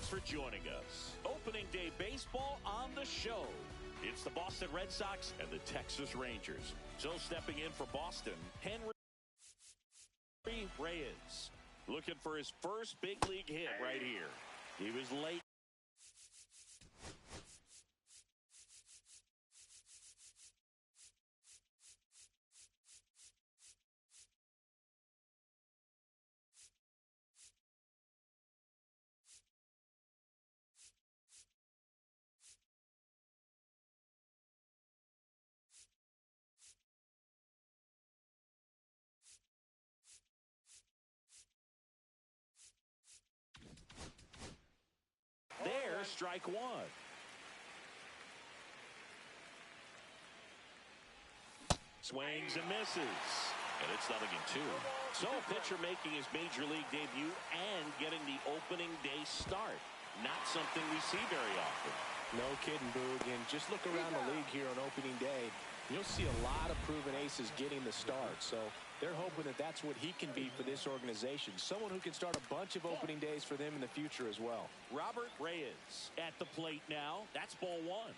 Thanks for joining us. Opening day baseball on the show. It's the Boston Red Sox and the Texas Rangers. So stepping in for Boston, Henry Rizz, looking for his first big league hit right here. He was late. There, strike one. Swings and misses. And it's 0-2. So a pitcher making his major league debut and getting the opening day start. Not something we see very often. No kidding, Boog. And just look around the league here on opening day. You'll see a lot of proven aces getting the start. So they're hoping that that's what he can be for this organization. Someone who can start a bunch of opening days for them in the future as well. Robert Reyes at the plate now. That's ball one.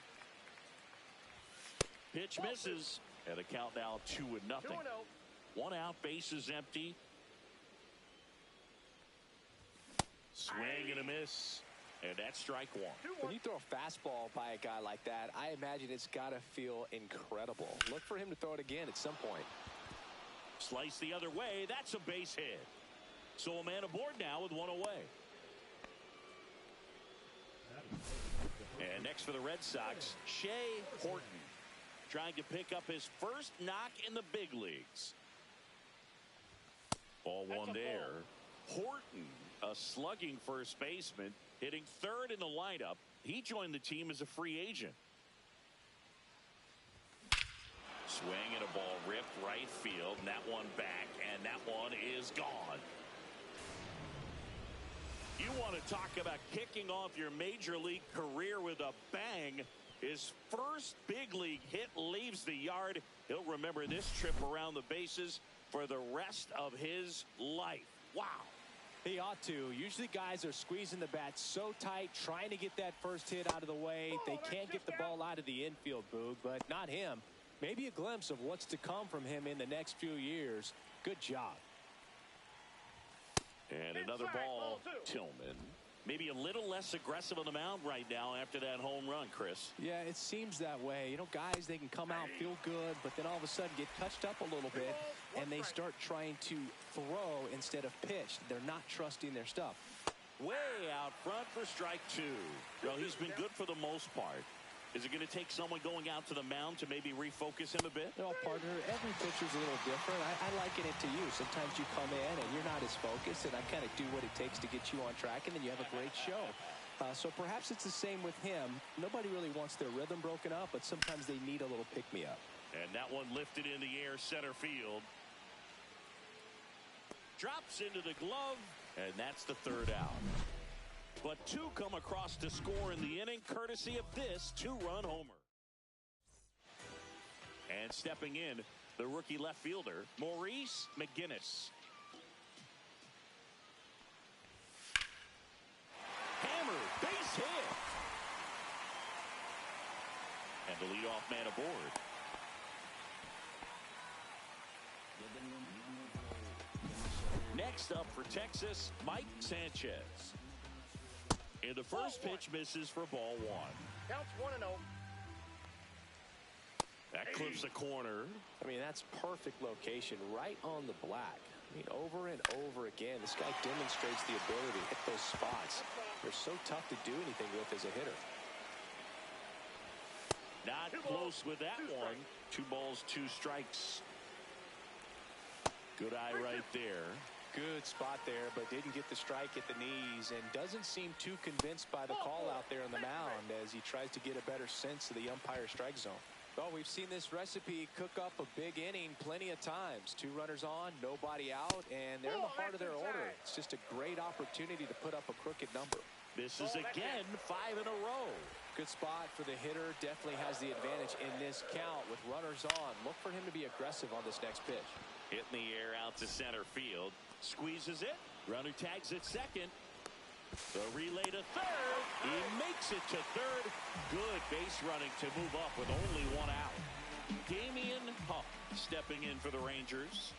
Pitch misses. And the count now 2-0. 1 out, bases empty. Swing and a miss. And that's strike one. When you throw a fastball by a guy like that, I imagine it's got to feel incredible. Look for him to throw it again at some point. Slice the other way. That's a base hit. So a man aboard now with one away. And next for the Red Sox, Shea Horton, trying to pick up his first knock in the big leagues. Ball one there. Horton, a slugging first baseman, hitting third in the lineup. He joined the team as a free agent. Swing and a ball ripped right field, and that one back, and that one is gone. You want to talk about kicking off your major league career with a bang. His first big league hit leaves the yard. He'll remember this trip around the bases for the rest of his life. Wow. He ought to. Usually guys are squeezing the bat so tight, trying to get that first hit out of the way. They can't get the ball out of the infield, Boog, but not him. Maybe a glimpse of what's to come from him in the next few years. Good job. And another ball, Tillman. Maybe a little less aggressive on the mound right now after that home run, Chris. Yeah, it seems that way. You know, guys, they can come out, feel good, but then all of a sudden get touched up a little bit, and they start trying to throw instead of pitch. They're not trusting their stuff. Way out front for strike two. Well, he's been good for the most part. Is it going to take someone going out to the mound to maybe refocus him a bit? No, partner, every pitcher's a little different. I liken it to you. Sometimes you come in and you're not as focused, and I kind of do what it takes to get you on track, and then you have a great show. So perhaps it's the same with him. Nobody really wants their rhythm broken up, but sometimes they need a little pick-me-up. And that one lifted in the air, center field. Drops into the glove, and that's the third out. But two come across to score in the inning, courtesy of this two-run homer. And stepping in, the rookie left fielder, Maurice McGinnis. Hammer, base hit. And the leadoff man aboard. Next up for Texas, Mike Sanchez. And the first pitch misses for ball one. Counts 1-0. That clips the corner. I mean, that's perfect location, right on the black. I mean, over and over again, this guy demonstrates the ability to hit those spots. They're so tough to do anything with as a hitter. Not close with that one. 2 balls, 2 strikes. Good eye right there. Good spot there, but didn't get the strike at the knees and doesn't seem too convinced by the call out there on the mound as he tries to get a better sense of the umpire strike zone. Well, we've seen this recipe cook up a big inning plenty of times. 2 runners on, nobody out, and they're in the heart of their order. It's just a great opportunity to put up a crooked number. This is again 5 in a row. Good spot for the hitter. Definitely has the advantage in this count with runners on. Look for him to be aggressive on this next pitch. Hit in the air out to center field. Squeezes it. Runner tags at second. The relay to third. He makes it to third. Good base running to move up with only one out. Damian Huff stepping in for the Rangers.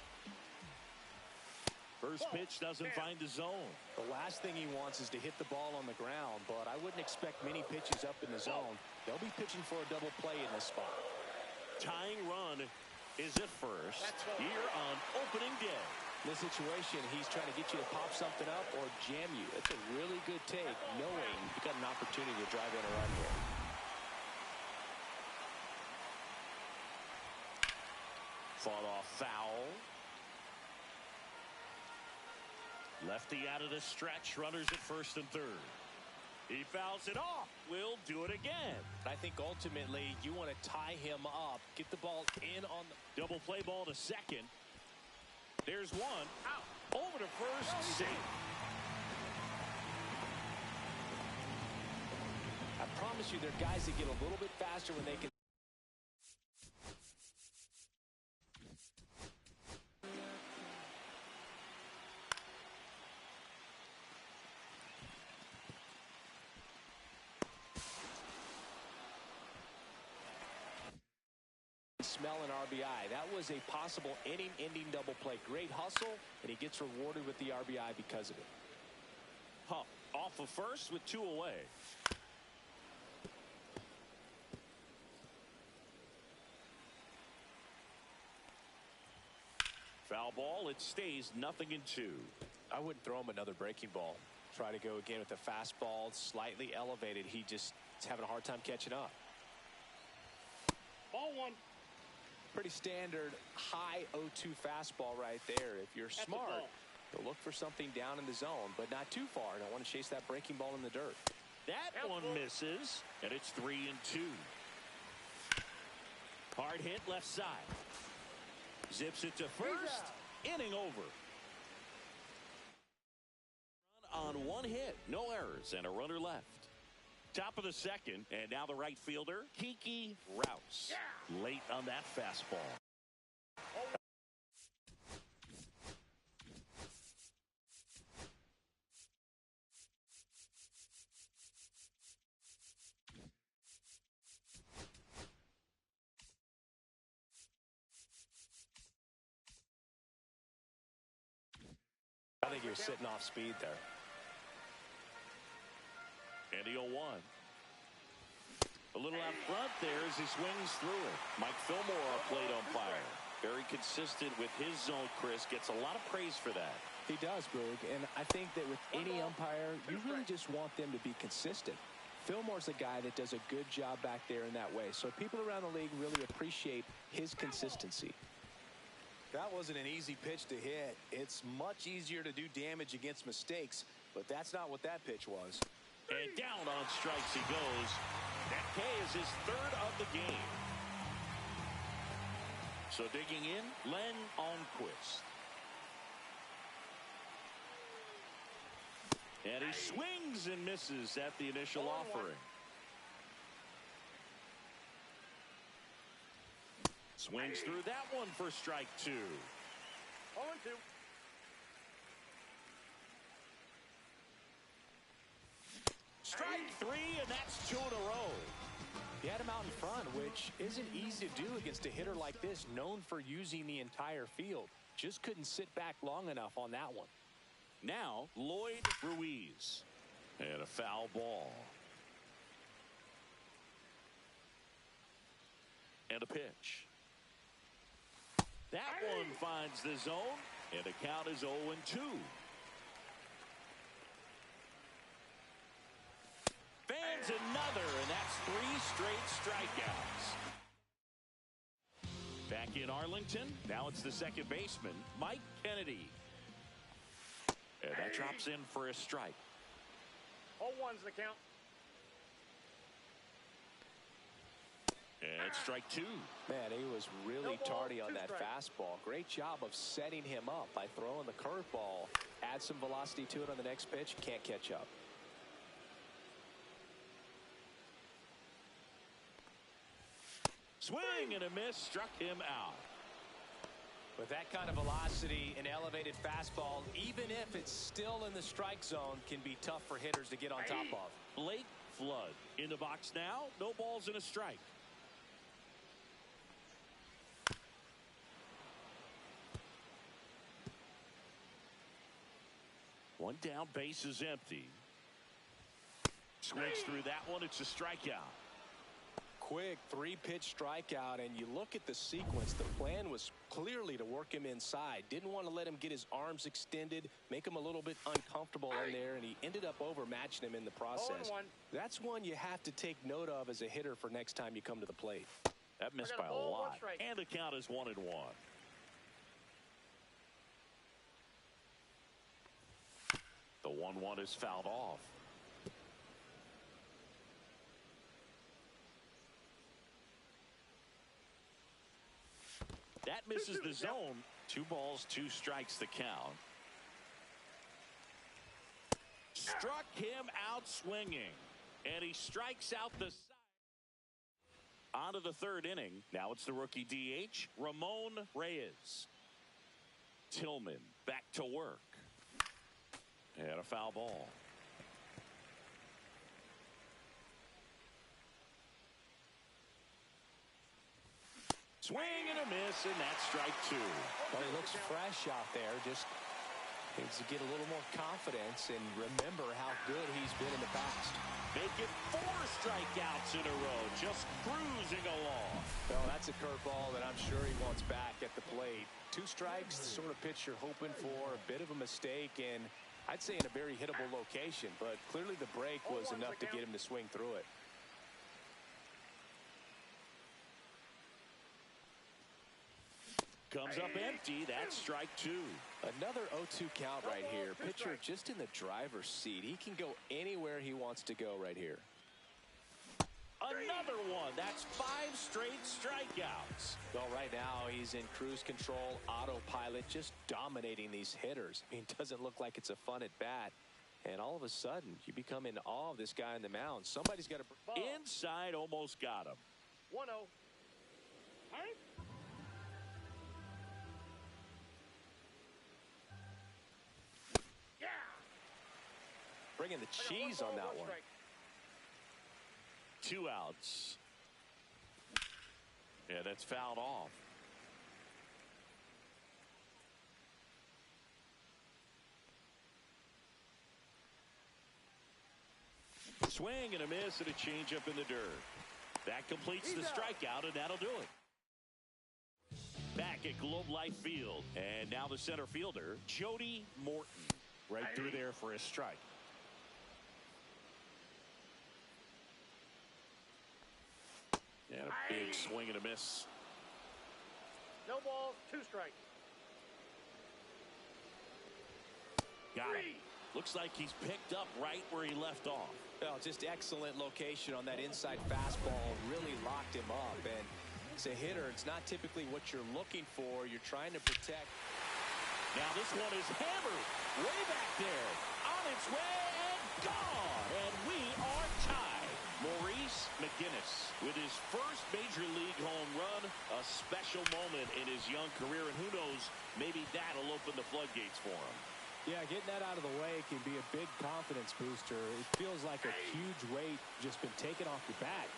First pitch doesn't find the zone. The last thing he wants is to hit the ball on the ground, but I wouldn't expect many pitches up in the zone. They'll be pitching for a double play in this spot. Tying run is at first here on opening day. In this situation, he's trying to get you to pop something up or jam you. That's a really good take, knowing you've got an opportunity to drive in a run here. Fought off foul. Lefty out of the stretch. Runners at first and third. He fouls it off. We'll do it again. I think ultimately you want to tie him up, get the ball in on the double play ball to second. There's one. Out. Over to first. Safe. I promise you there are guys that get a little bit faster when they can. Smell an RBI. That was a possible inning-ending double play. Great hustle, and he gets rewarded with the RBI because of it. Huff off of first with two away. Foul ball. It stays 0-2. I wouldn't throw him another breaking ball. Try to go again with the fastball, slightly elevated. He just is having a hard time catching up. Ball one. Pretty standard high 0-2 fastball right there. If you're smart, you'll look for something down in the zone, but not too far. Don't want to chase that breaking ball in the dirt. That one misses, and it's 3-2. Hard hit left side. Zips it to first. Inning over. Run on one hit. No errors and a runner left. Top of the second, and now the right fielder, Kiki Rouse. Late on that fastball. I think he was sitting off speed there. And the 0-1. A little out front there as he swings through it. Mike Fillmore, our plate umpire. Very consistent with his zone, Chris. Gets a lot of praise for that. He does, Boog. And I think that with any umpire, you really just want them to be consistent. Fillmore's a guy that does a good job back there in that way. So people around the league really appreciate his consistency. That wasn't an easy pitch to hit. It's much easier to do damage against mistakes, but that's not what that pitch was. And down on strikes he goes. That K is his third of the game. So digging in, Len Onquist. And he swings and misses at the initial offering. Swings through that one for strike two. 0-2. Strike three, and that's two in a row. He had him out in front, which isn't easy to do against a hitter like this, known for using the entire field. Just couldn't sit back long enough on that one. Now, Lloyd Ruiz. And a foul ball. And a pitch. That one finds the zone, and the count is 0-2. Fans another, and that's 3 straight strikeouts. Back in Arlington, now it's the second baseman, Mike Kennedy. And that drops in for a strike. 0-1's the count. And strike two. Man, he was really tardy on that fastball. Great job of setting him up by throwing the curveball. Add some velocity to it on the next pitch. Can't catch up. Swing and a miss, struck him out. With that kind of velocity, an elevated fastball, even if it's still in the strike zone, can be tough for hitters to get on top of. Blake Flood in the box now. No balls and a strike. One down, base is empty. Swings through that one. It's a strikeout. Quick three-pitch strikeout, and you look at the sequence. The plan was clearly to work him inside. Didn't want to let him get his arms extended, make him a little bit uncomfortable in there, and he ended up overmatching him in the process. That's one you have to take note of as a hitter for next time you come to the plate. That missed by a lot, and the count is 1-1. The 1-1 is fouled off. That misses the zone. 2 balls, 2 strikes the count. Struck him out swinging, and he strikes out the side. On to the 3rd inning. Now it's the rookie DH, Ramon Rizz. Tillman back to work. And a foul ball. Swing and a miss, and that's strike 2. Well, he looks fresh out there. Just needs to get a little more confidence and remember how good he's been in the past. Make it 4 strikeouts in a row, just cruising along. Well, that's a curveball that I'm sure he wants back at the plate. 2 strikes, the sort of pitch you're hoping for. A bit of a mistake, and I'd say in a very hittable location, but clearly the break was enough to get him to swing through it. Comes up empty. That's strike 2. Another 0-2 count right here. Pitcher just in the driver's seat. He can go anywhere he wants to go right here. Another one. That's 5 straight strikeouts. Well, right now he's in cruise control, autopilot, just dominating these hitters. I mean, it doesn't look like it's a fun at bat. And all of a sudden, you become in awe of this guy on the mound. Somebody's got to... Inside, almost got him. 1-0. Bringing the cheese on that one. 2 outs. Yeah, that's fouled off. Swing and a miss and a changeup in the dirt. That completes the strikeout, and that'll do it. Back at Globe Life Field, and now the center fielder, Jody Morton, right through there for a strike. And a big swing and a miss. No balls, 2 strikes. Got him. Looks like he's picked up right where he left off. Well, just excellent location on that inside fastball. Really locked him up. And as a hitter, it's not typically what you're looking for. You're trying to protect. Now this one is hammered way back there. On its way and gone. And we are tied. Maurice McGinnis with his first major league home run. A special moment in his young career. And who knows, maybe that'll open the floodgates for him. Yeah, getting that out of the way can be a big confidence booster. It feels like a huge weight just been taken off your back.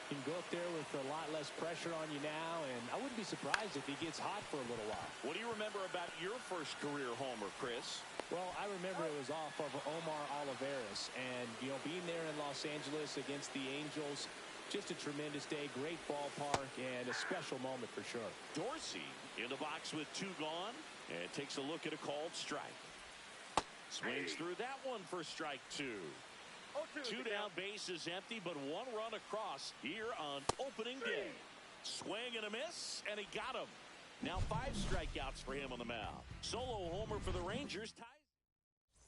You can go up there with a lot less pressure on you now, and I wouldn't be surprised if he gets hot for a little while. What do you remember about your first career homer, Chris? Well, I remember it was off of Omar Oliveras, and, you know, being there in Los Angeles against the Angels, just a tremendous day, great ballpark, and a special moment for sure. Dorsey in the box with 2 gone, and takes a look at a called strike. Swings through that one for strike 2. 2 down, base is empty, but 1 run across here on opening day. Swing and a miss, and he got him. Now 5 strikeouts for him on the mound. Solo homer for the Rangers ties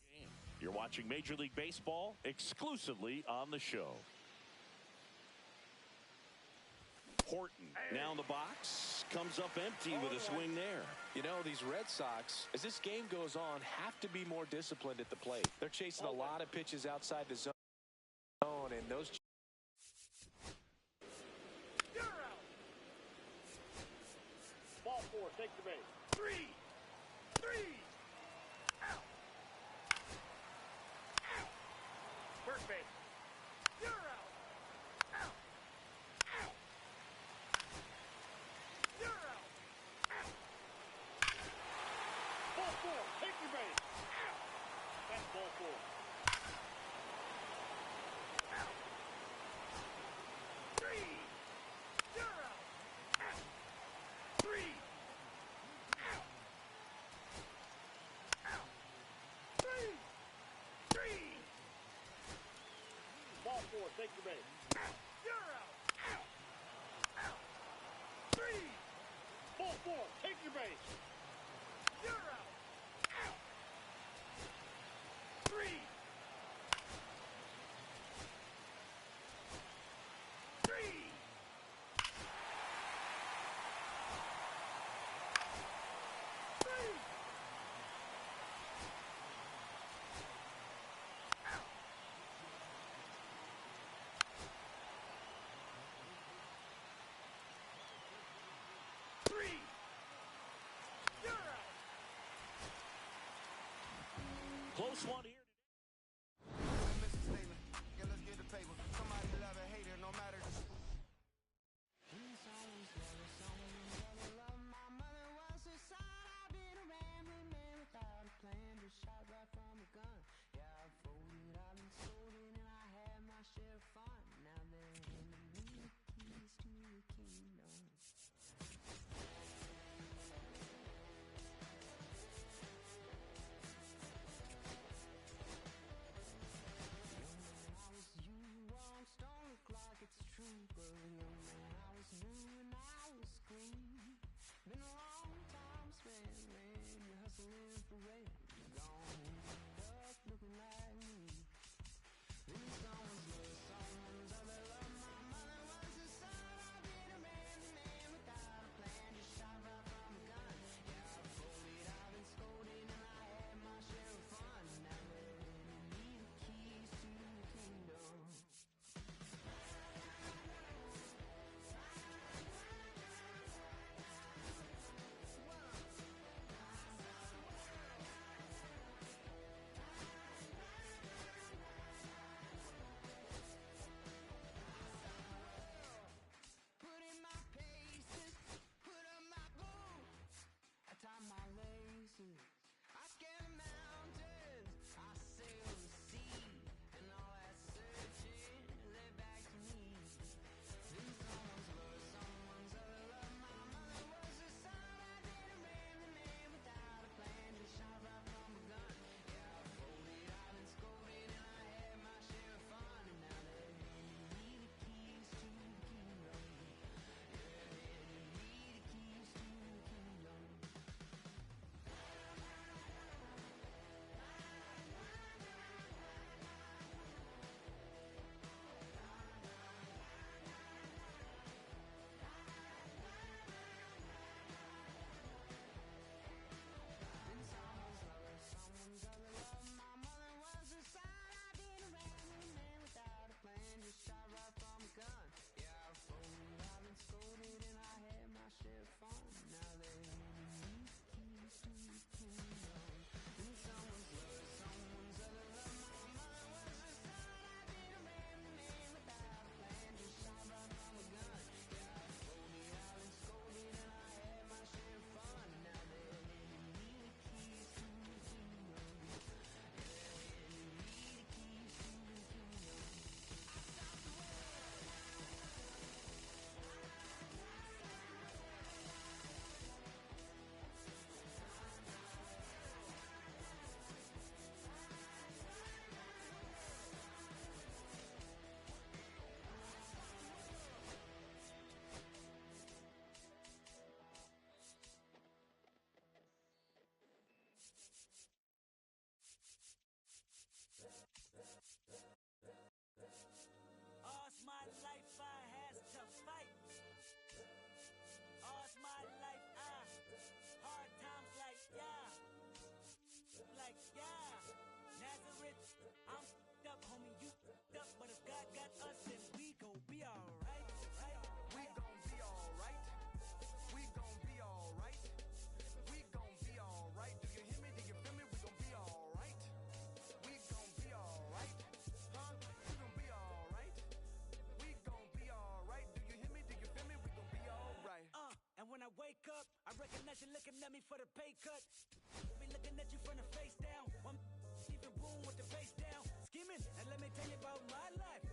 the game. You're watching Major League Baseball exclusively on the show. Horton now in the box, comes up empty with a swing there. You know, these Red Sox, as this game goes on, have to be more disciplined at the plate. They're chasing a lot of pitches outside the zone, and those... Ball 4, take the base. Three. Out. Out. First base. You're out. Out. Out. You're out. Out. Ball four. Take your base. Out. That's ball four. Out. Three. You're out. Out. Three. Out. Out. Three. Ball four. Take your base. Out. You're out. Out. Out. Three. Ball four. Take your base. You're out. Out. Three. Three. You're out. Close one here. Let's get the paper. Somebody love it, hate it, no matter the looking at you, looking at me for the pay cut. Be looking at you from the face down. One even boom with the face down. Skimming, and let me tell you about my life.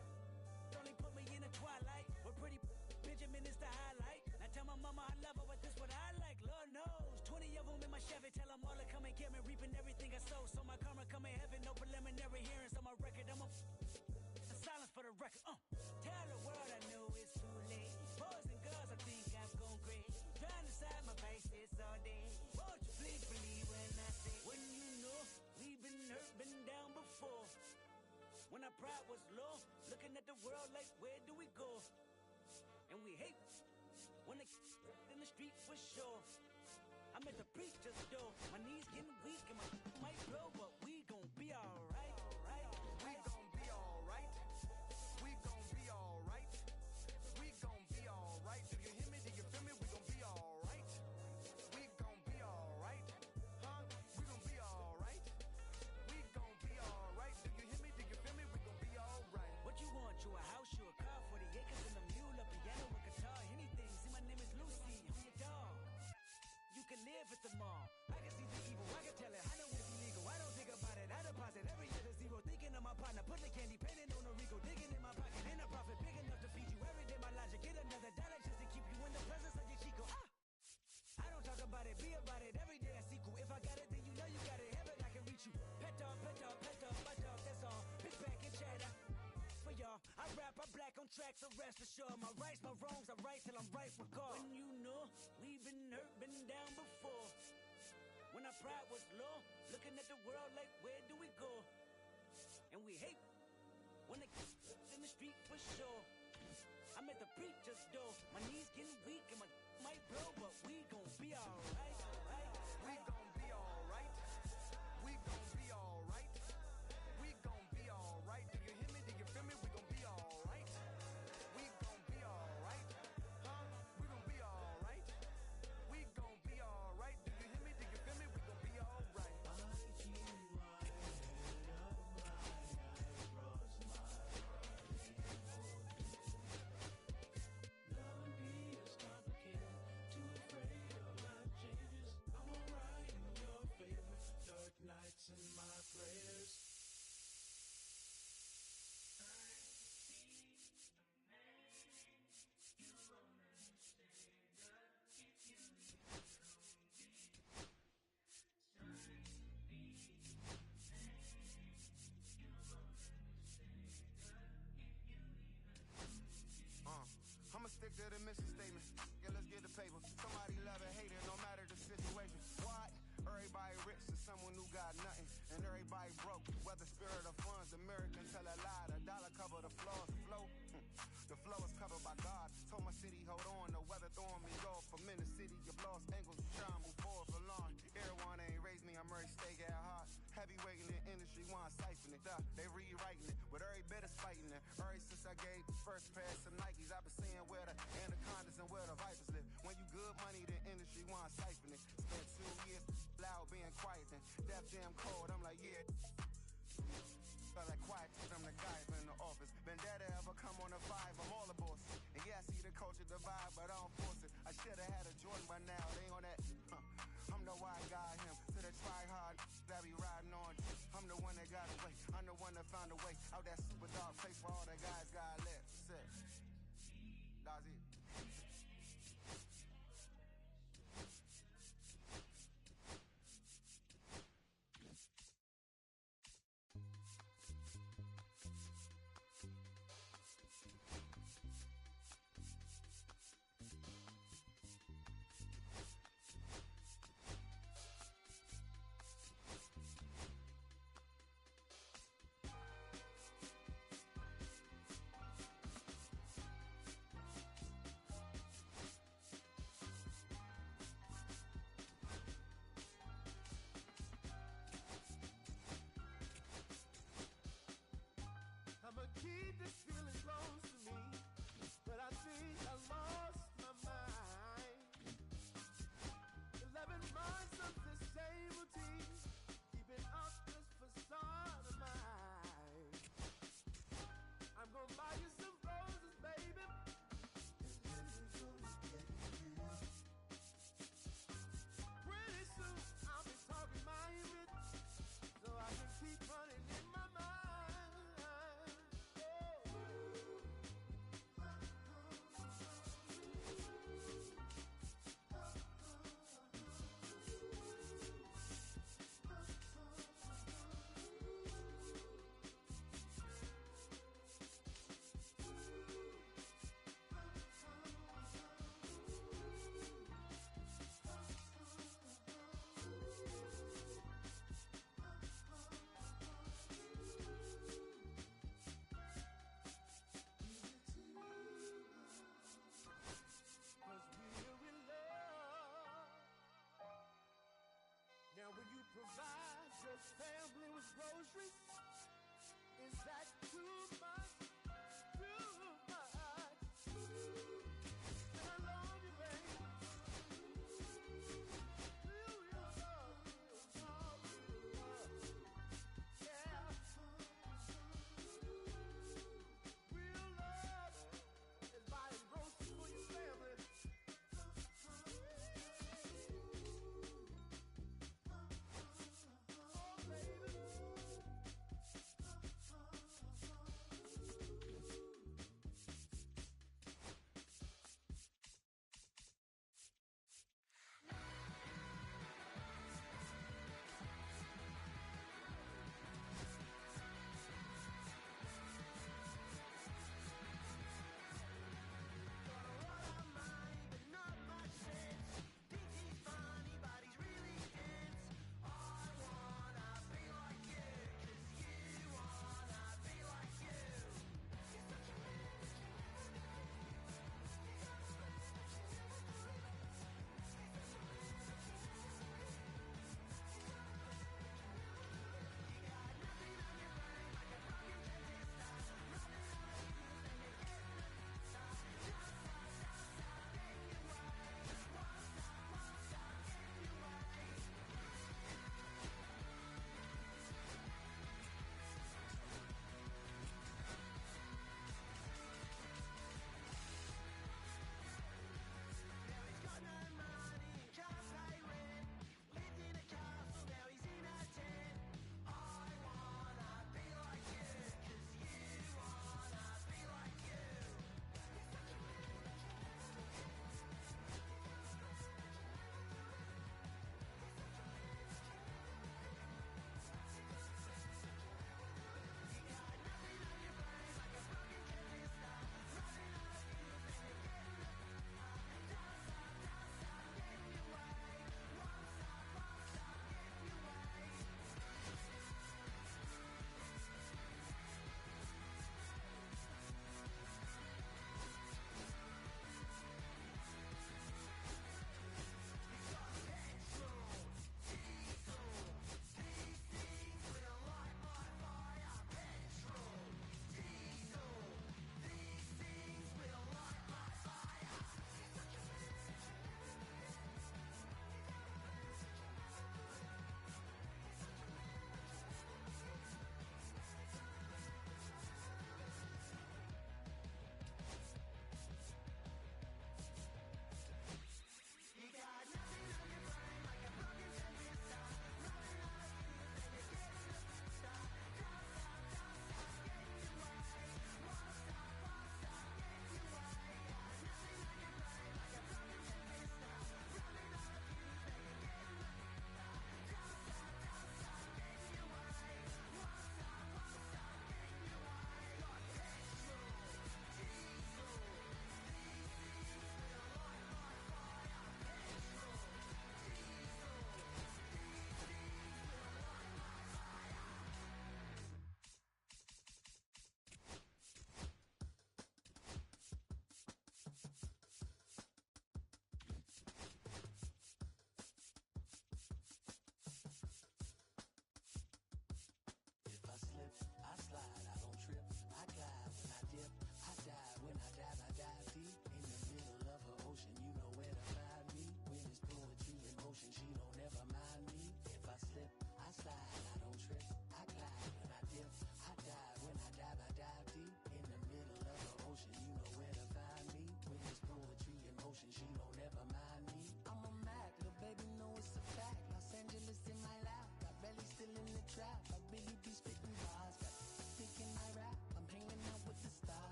Only put me in the twilight. We're pretty Benjamin is the highlight. Now tell my mama I love her, but this what I like. Lord knows, 20 of them in my Chevy. Tell them all to come and get me, reaping everything I sow. So my karma come in heaven, no preliminary hearings on my record. I'm a silence for the record. Tell the world I know it's too late. Boys and girls, I think I've gone crazy. Trying to side my basis all day. Won't you please believe when I say, when you know we've been hurt, been down before. When our pride was low, looking at the world like, where do we go? And we hate when they in the street for sure. I'm at the preacher's door. My knees getting weak and my might blow, but we gon' be alright. We gon' be alright. We gon' be alright. We gon' be alright. Do you hear me? Do you feel me? We gon' be alright. We gon' be alright. Huh? We gon' be alright. We gon' be alright. Do you hear me? Do you feel me? We gon' be alright. What you want? You a house, you a car, 40 acres and a mule, a piano, a guitar, anything. See, my name is Lucy, I'm your dog. You can live at the mall. I can see the evil, I can tell it. I know it's illegal, I don't think about it. I deposit every year to zero. Thinking of my partner, put the candy, painting on a Rico. Digging in my pocket, in a profit big enough to feed you every day. My logic, get another dollar just to keep you in the presence of your Chico. I don't talk about it, be about it. Every day I sequel. If I got it, then you know you got it. Heaven, I can reach you. Pet dog, my dog, that's all. Big back and chatter. For y'all, I rap, I black on tracks, so rest assured. My rights, my wrongs, I right till I'm right with God. When you know we've been hurt, been down before. When our pride was low, looking at the world like, where do we go? And we hate when they in the street for sure. I'm at the preacher's door. My knees getting weak and my might blow, but we gon' be alright. We gon' be alright. We gon' be alright. We gon' be alright. Do you hear me? Do you feel me? We gon' be alright. We gon' be alright. Huh? We gon' be alright. We gon' be alright. Do you hear me? Do you feel me? We gon' be alright. Nights in my prayers. I'ma stick to the mission statement. Yeah, let's get the paper. Somebody love it, hate it, no matter the situation. What? Everybody rich to someone who got nothing, and everybody broke. Whether spirit or funds, American tell a lie. The dollar cover the flaws, the flow. The flow is covered by God. Told my city, hold on, the weather throwing me off. I'm in the city, you've lost angles, trying to move forward for long. Everyone ain't raised me, I'm ready to stay at heart. Heavyweight in the industry, want siphon it. They rewriting it, but every bit is fighting it. Ever since I gave the first pair of some Nikes, I've been seeing where the anacondas and where the vipers live. When you good money, the industry want siphon it. Spent 2 years loud being quiet, then Def Jam cold. I'm like, yeah. Felt like quiet, I'm the guy in the office. Vendetta ever come on the 5, I'm all the boss. And yeah, I see the culture divide, but I don't force it. I should've had a Jordan by now, they on that. I'm the wide guy, him. To the try hard, that be riding on. I'm the one that got away. I'm the one that found a way out that super dark place where all the guys got left. That's it. That's it.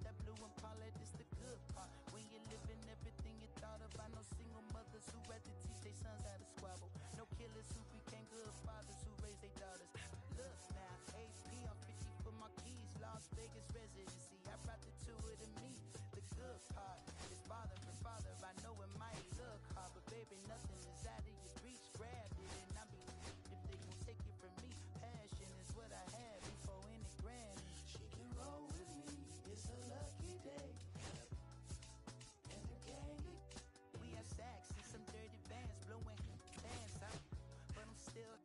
that blue Impala, this the good part. When you're living everything you thought about. No single mothers who rather teach their sons how to squabble. No killers who became good fathers who raised their daughters. Look now, AP, I'm 50 for my keys. Las Vegas residency, I brought the two of them me. The good part is father for father. I know it might look hard, but baby, nothing is out of your reach. Grab it and I be if they gon' take it from me. Passion is what I had before any grand. She can roll with me, it's a lucky day. And the gang, we have sacks and some dirty bands blowing bands out, but I'm still,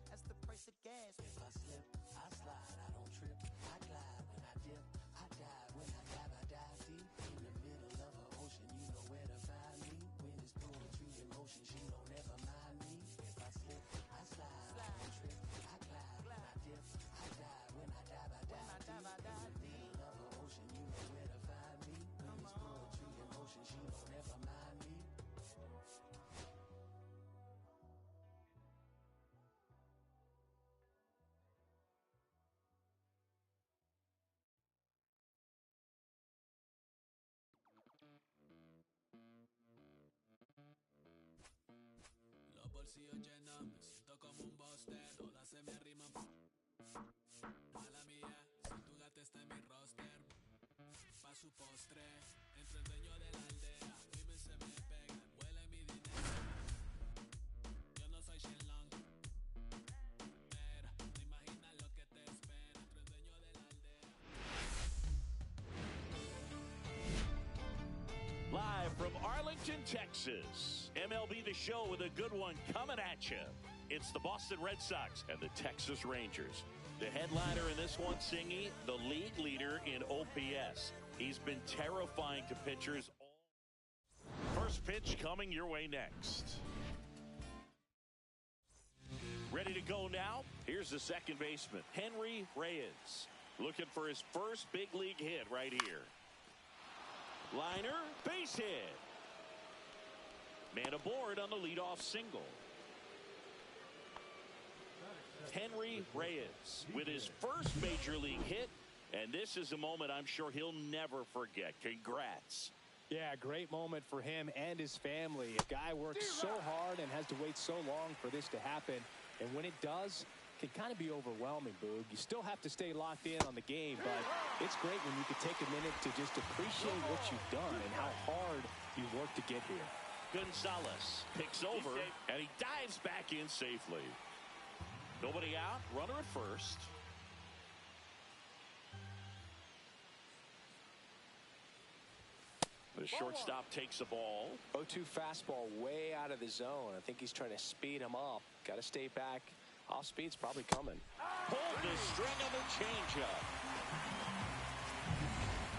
that's the price of gas. If I slip, I slide, I don't trip, I glide. When I dip, I dive. When I dive deep. In the middle of an ocean, you know where to find me. When it's poetry in motion, she don't ever mind me. If I slip, I slide, I don't trip, I glide. When I dip, I dive. When I dive, I dive deep. In the middle of an ocean, you know where to find me. When it's poetry in motion, she don't ever mind me. Los bolsillos llenos, me siento como un buster. Todas se me arriman. Mala mía, si tu gata está en mi roster. Pa' su postre, entre el dueño de la aldea. Women se me pegan, huelen mi dinero. Yo no soy Shenlong. Mira, no imaginas lo que te espera. Entre el dueño de la aldea. Live from Arlington, Texas, MLB The Show with a good one coming at you. It's the Boston Red Sox and the Texas Rangers. The headliner in this one, Singy, the league leader in OPS. He's been terrifying to pitchers. First pitch coming your way next. Ready to go now? Here's the second baseman, Henry Rizz, looking for his first big league hit right here. Liner, base hit. Man aboard on the leadoff single. Henry Rizz with his first major league hit, and this is a moment I'm sure he'll never forget. Congrats. Yeah, great moment for him and his family. A guy works so hard and has to wait so long for this to happen, and when it does, it can kind of be overwhelming, Boog. You still have to stay locked in on the game, but it's great when you can take a minute to just appreciate what you've done and how hard you worked to get here. Gonzalez picks over, and he dives back in safely. Nobody out, runner at first. The shortstop takes the ball. 0-2 fastball way out of the zone. I think he's trying to speed him up. Got to stay back. Off speed's probably coming. Pulled the string of the changeup.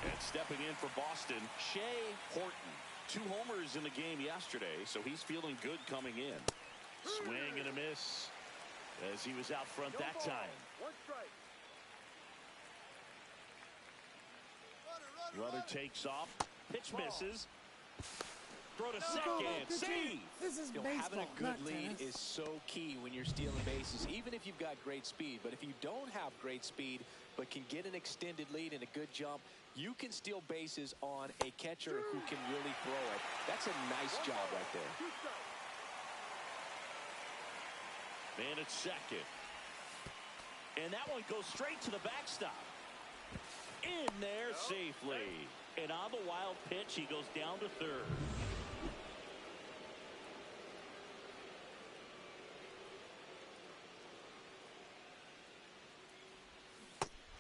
And stepping in for Boston, Shea Horton. 2 homers in the game yesterday, so he's feeling good coming in. Swing and a miss as he was out front that time. One strike. Runner takes off. Pitch misses. Throw to second. Save. This is baseball. Having a good not lead tennis. is so key when you're stealing bases, even if you've got great speed. But if you don't have great speed but can get an extended lead and a good jump, you can steal bases on a catcher who can really throw it. That's a nice job right there. Man at second. And that one goes straight to the backstop. In there safely. And on the wild pitch, he goes down to third.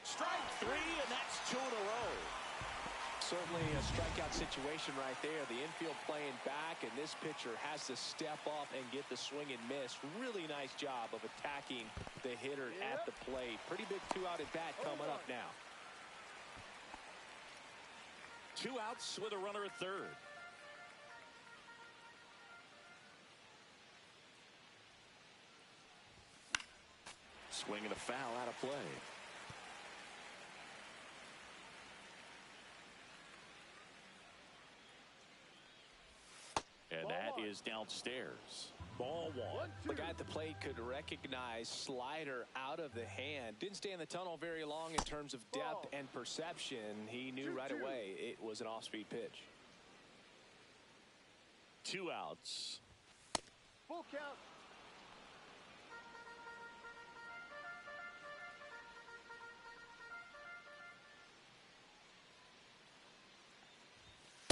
Strike 3, and that's 2 in a row. Certainly a strikeout situation right there. The infield playing back, and this pitcher has to step up and get the swing and miss. Really nice job of attacking the hitter at the plate. Pretty big 2-out at bat coming up now. 2 outs with a runner at third. Swing and a foul out of play. And that is is downstairs. Ball one. The guy at the plate could recognize slider out of the hand. Didn't stay in the tunnel very long in terms of depth and perception. He knew right away it was an off-speed pitch. 2 outs. Full count.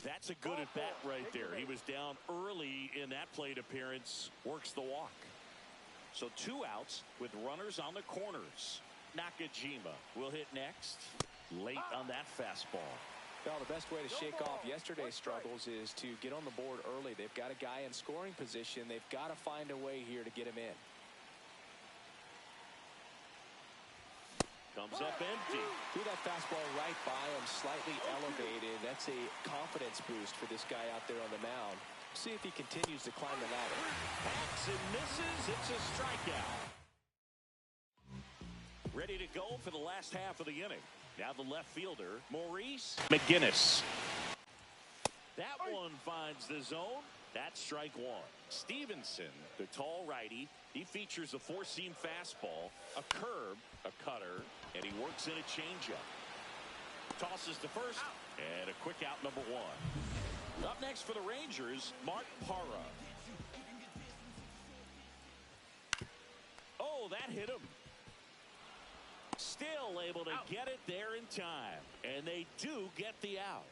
That's a good at bat right there. He was down early in that plate appearance. Works the walk. So 2 outs with runners on the corners. Nakajima will hit next. Late on that fastball. Well, the best way to shake off yesterday's struggles is to get on the board early. They've got a guy in scoring position. They've got to find a way here to get him in. Comes up empty. Threw that fastball right by him, slightly elevated. That's a confidence boost for this guy out there on the mound. See if he continues to climb the ladder. Hacks and misses. It's a strikeout. Ready to go for the last half of the inning. Now the left fielder, Maurice McGinnis. That one finds the zone. That's strike one. Stevenson, the tall righty, he features a four-seam fastball, a curve, a cutter, and he works in a changeup. Tosses to first, and a quick out number one. Up next for the Rangers, Mark Parra. Oh, that hit him. Still able to get it there in time, and they do get the out.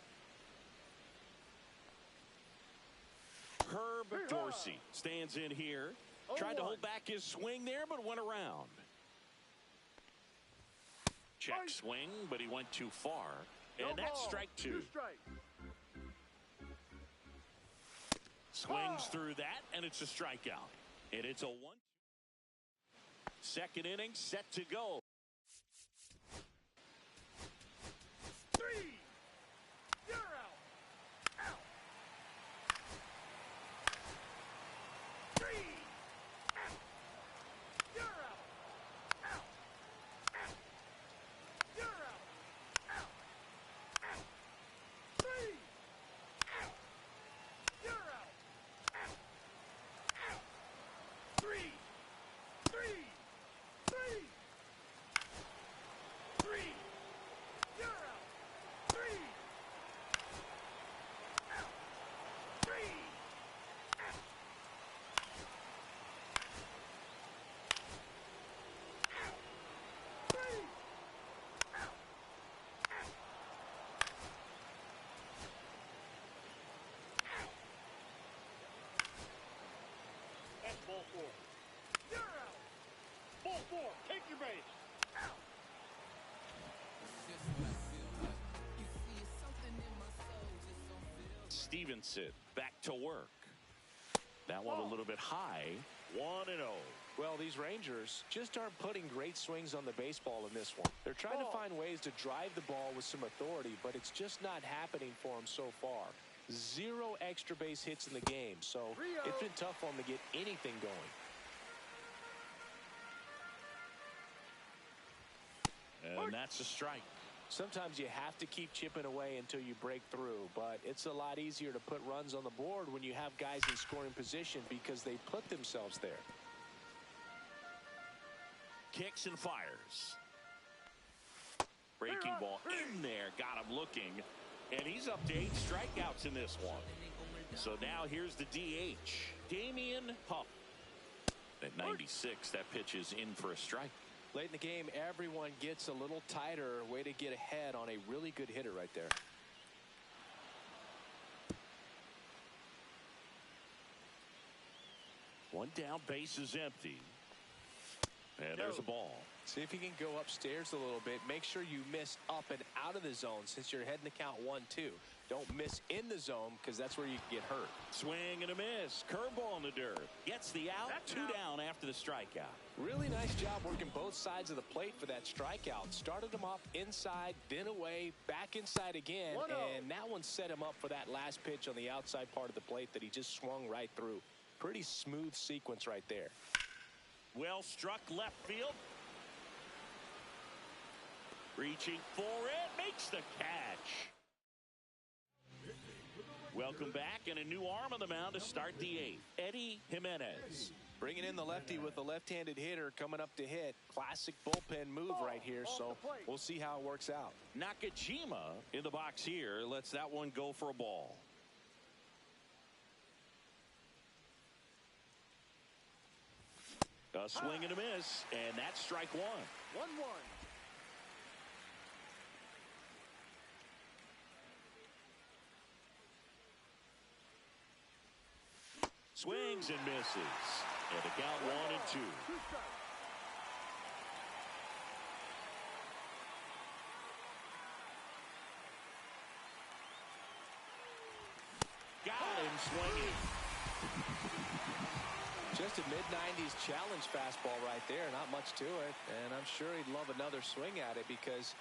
Herb Dorsey stands in here. Tried to hold back his swing there, but went around. Check swing, but he went too far. And that's strike two. Swings through that, and it's a strikeout. And it's a 1-2. Second inning set to go. 3. You're out. Out. 3. Out. You're out. Out. Out. You're out. Out. Out. 3. Out. You're out. Out. Out. 3. 3. 3. 3. You're out. 3. Out. 3. Out. Out. 3. Out. Out. That's ball 4. You're out. Ball 4. Take your base. Out. Stevenson back to work. That one a little bit high. 1-0. Well, these Rangers just aren't putting great swings on the baseball in this one. They're trying to find ways to drive the ball with some authority, but it's just not happening for them so far. 0 extra base hits in the game, so it's been tough for them to get anything going. And that's a strike. Sometimes you have to keep chipping away until you break through, but it's a lot easier to put runs on the board when you have guys in scoring position because they put themselves there. Kicks and fires. Breaking ball in there. Got him looking. And he's up to 8 strikeouts in this one. So now here's the DH. Damian Pup. At 96, that pitch is in for a strike. Late in the game, everyone gets a little tighter. Way to get ahead on a really good hitter right there. One down, base is empty. And there's a ball. See if you can go upstairs a little bit. Make sure you miss up and out of the zone since you're heading to count 1-2. Don't miss in the zone because that's where you can get hurt. Swing and a miss. Curveball in the dirt. Gets the out. That's 2 down after the strikeout. Really nice job working both sides of the plate for that strikeout. Started him off inside, then away, back inside again. And that one set him up for that last pitch on the outside part of the plate that he just swung right through. Pretty smooth sequence right there. Well struck left field. Reaching for it. Makes the catch. Welcome back, and a new arm on the mound to start the eighth. Eddie Jimenez. Bringing in the lefty with the left-handed hitter coming up to hit. Classic bullpen move right here, so we'll see how it works out. Nakajima in the box here. Lets that one go for a ball. A swing and a miss, and that's strike one. 1-1. Swings and misses. And the count 1-2. Got him swinging. Just a mid-90s challenge fastball right there. Not much to it. And I'm sure he'd love another swing at it because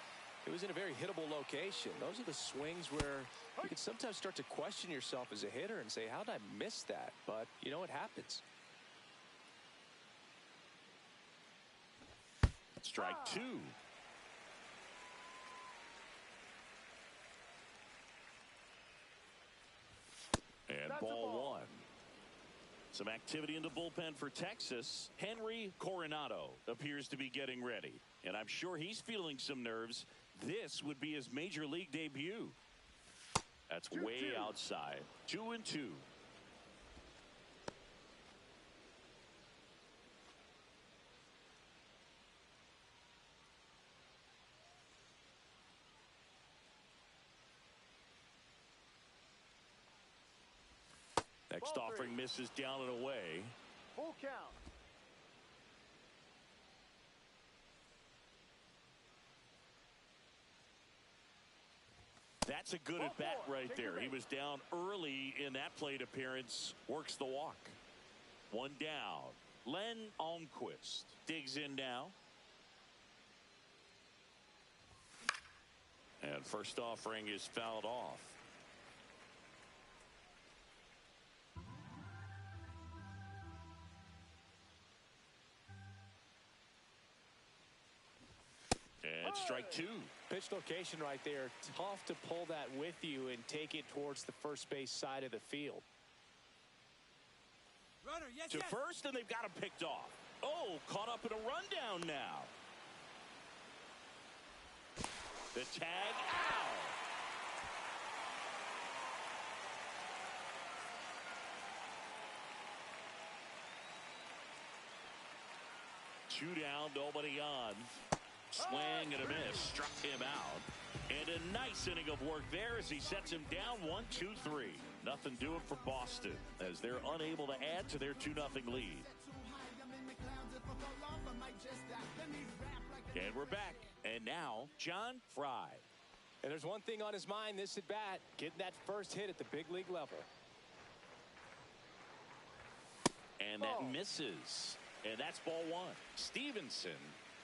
it was in a very hittable location. Those are the swings where you can sometimes start to question yourself as a hitter and say, how did I miss that? But, you know, it happens. Strike two. And ball one. Some activity in the bullpen for Texas. Henry Coronado appears to be getting ready. And I'm sure he's feeling some nerves. This would be his major league debut. That's way outside. 2-2. Next offering misses down and away. Full count. That's a good at bat right there. He was down early in that plate appearance. Works the walk. One down. Len Almquist digs in now. And first offering is fouled off. And strike two. Pitch location right there. Tough to pull that with you and take it towards the first base side of the field. Runner, yes, To first, and they've got him picked off. Oh, caught up in a rundown now. The tag out. Two down, nobody on. Swing and a miss, struck him out. And a nice inning of work there as he sets him down 1-2-3. Nothing doing for Boston as they're unable to add to their 2-0 lead. And we're back. And now, John Fry. And there's one thing on his mind this at bat, getting that first hit at the big league level. And that misses. And that's ball one. Stevenson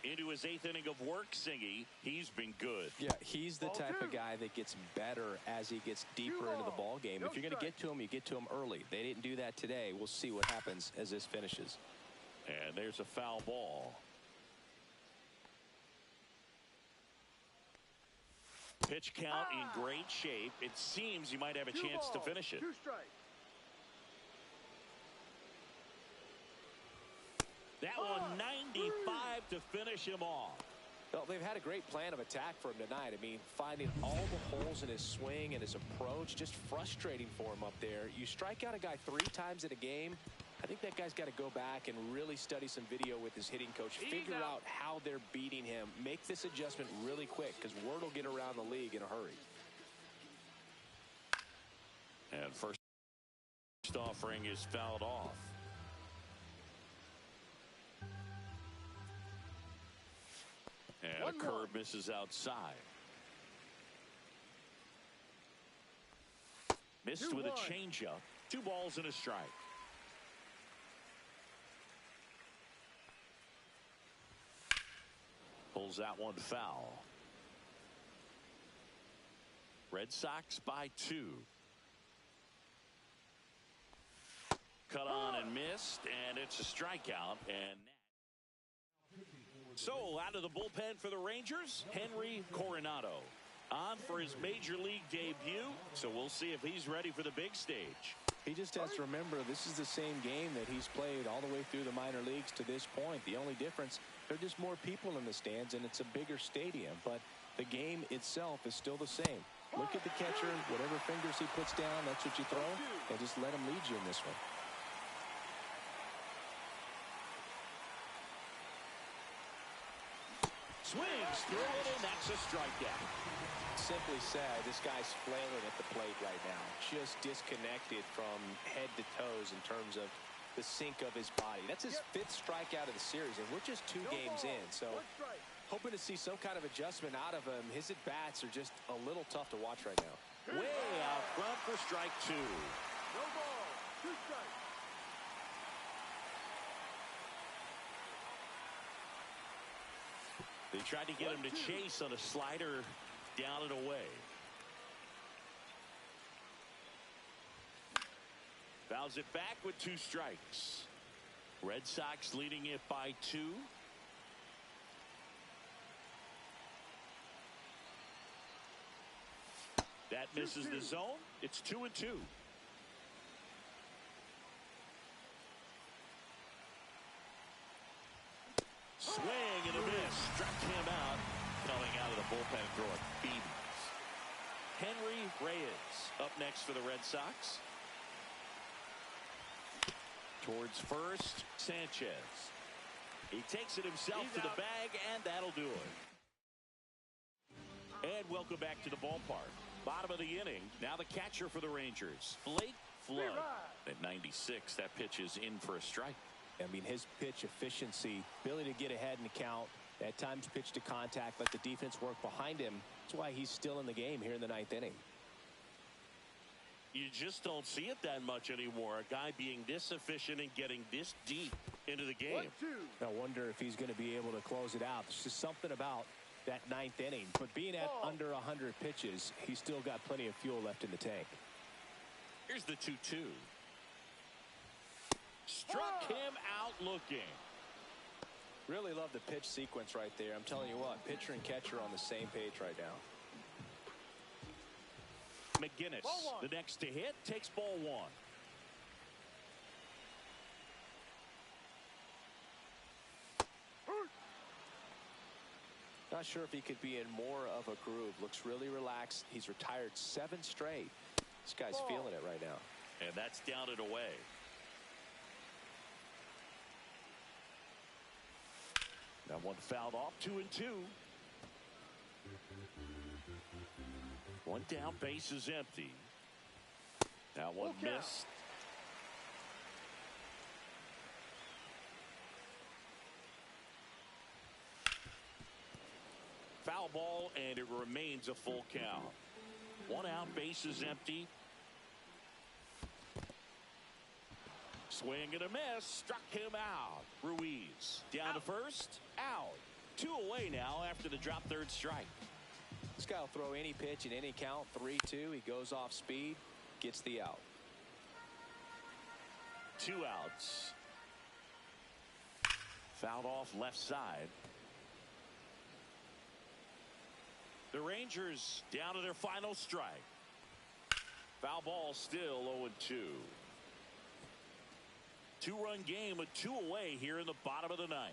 into his 8th inning of work, Singy. He's been good. Yeah, he's the type of guy that gets better as he gets deeper into the ball game. If you're going to get to him, you get to him early. They didn't do that today. We'll see what happens as this finishes. And there's a foul ball. Pitch count in great shape. It seems he might have a chance to finish it. 2 strikes. That one 95 to finish him off. Well, they've had a great plan of attack for him tonight. I mean, finding all the holes in his swing and his approach, just frustrating for him up there. You strike out a guy 3 times in a game, I think that guy's got to go back and really study some video with his hitting coach, figure out how they're beating him, make this adjustment really quick because word will get around the league in a hurry. And first offering is fouled off. And a curve misses outside. Missed with a changeup. 2 balls and a strike. Pulls that one foul. Red Sox by 2. Cut on and missed, and it's a strikeout. And so out of the bullpen for the Rangers, Henry Coronado. on for his major league debut, so we'll see if he's ready for the big stage. He just has to remember this is the same game that he's played all the way through the minor leagues to this point. The only difference, there are just more people in the stands and it's a bigger stadium, but the game itself is still the same. Look at the catcher, whatever fingers he puts down, that's what you throw, and just let him lead you in this one. Swings through it, and that's a strikeout. Simply said, this guy's flailing at the plate right now. Just disconnected from head to toes in terms of the sink of his body. That's his fifth strikeout of the series, and we're just 2 games in. So hoping to see some kind of adjustment out of him. His at-bats are just a little tough to watch right now. Way out front for strike 2. No ball. 2 strikes. They tried to get him to chase on a slider down and away. Fouls it back with 2 strikes. Red Sox leading it by 2. That misses the zone. It's 2-2. Swing and a miss. Struck him out. Coming out of the bullpen throwing BBs. Henry Reyes up next for the Red Sox. Towards first, Sanchez. He takes it himself to the bag, and that'll do it. And welcome back to the ballpark. Bottom of the inning. Now the catcher for the Rangers, Blake Flood. At 96, that pitch is in for a strike. I mean, his pitch efficiency, ability to get ahead in the count, at times pitch to contact, let the defense work behind him. That's why he's still in the game here in the 9th inning. You just don't see it that much anymore. A guy being this efficient and getting this deep into the game. I wonder if he's going to be able to close it out. There's just something about that 9th inning. But being at under 100 pitches, he's still got plenty of fuel left in the tank. Here's the 2-2. Struck him out looking. Really love the pitch sequence right there. I'm telling you what, pitcher and catcher on the same page right now. McGinnis, the next to hit, takes ball 1. Not sure if he could be in more of a groove. Looks really relaxed. He's retired 7 straight. This guy's feeling it right now. And that's down and away. That one fouled off. 2-2. One down, base is empty. That one missed. Foul ball, and it remains a full count. 1 out, base is empty. Swing and a miss, struck him out. Ruiz down to first, out. 2 away now after the drop third strike. This guy will throw any pitch in any count. 3-2. He goes off speed, gets the out. 2 outs. Fouled off left side. The Rangers down to their final strike. Foul ball still 0-2. 2-run game with 2 away here in the bottom of the 9th.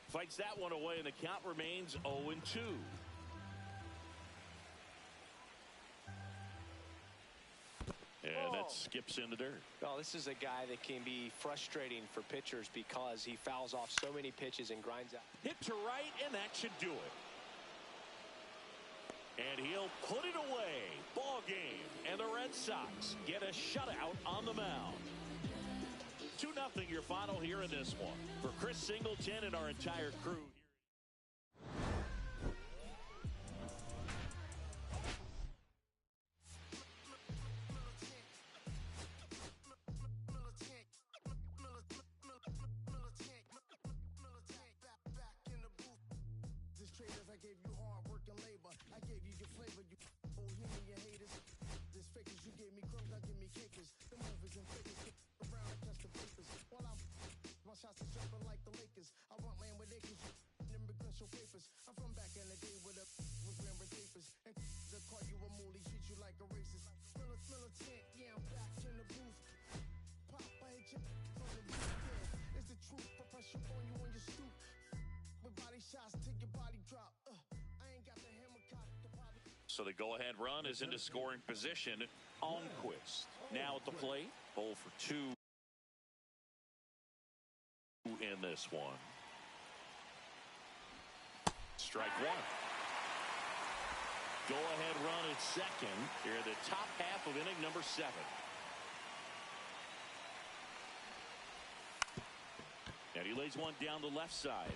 Fights that one away, and the count remains 0-2. And that skips in the dirt. Well, this is a guy that can be frustrating for pitchers because he fouls off so many pitches and grinds out. Hit to right, and that should do it. And he'll put it away. Ball game. And the Red Sox get a shutout on the mound. 2-0 your final here in this one. For Chris Singleton and our entire crew. Shots is jumping like the Lakers. I want land with acres. immigrants show papers. I'm from back in the day where the was wearing papers. And the call you a moolie, treat you like a racist. Militant, yeah, I'm back in the booth. Pop, I hit you from the roof, yeah. It's the truth, I pressure on you on your stoop. With body shots till your body drop. I ain't got the hammer cock, the body. So the go-ahead run is into scoring position on Quist. Now at the plate, 0 for 2 in this one. Strike one. Go-ahead run at second here in the top half of inning number 7. And he lays one down the left side.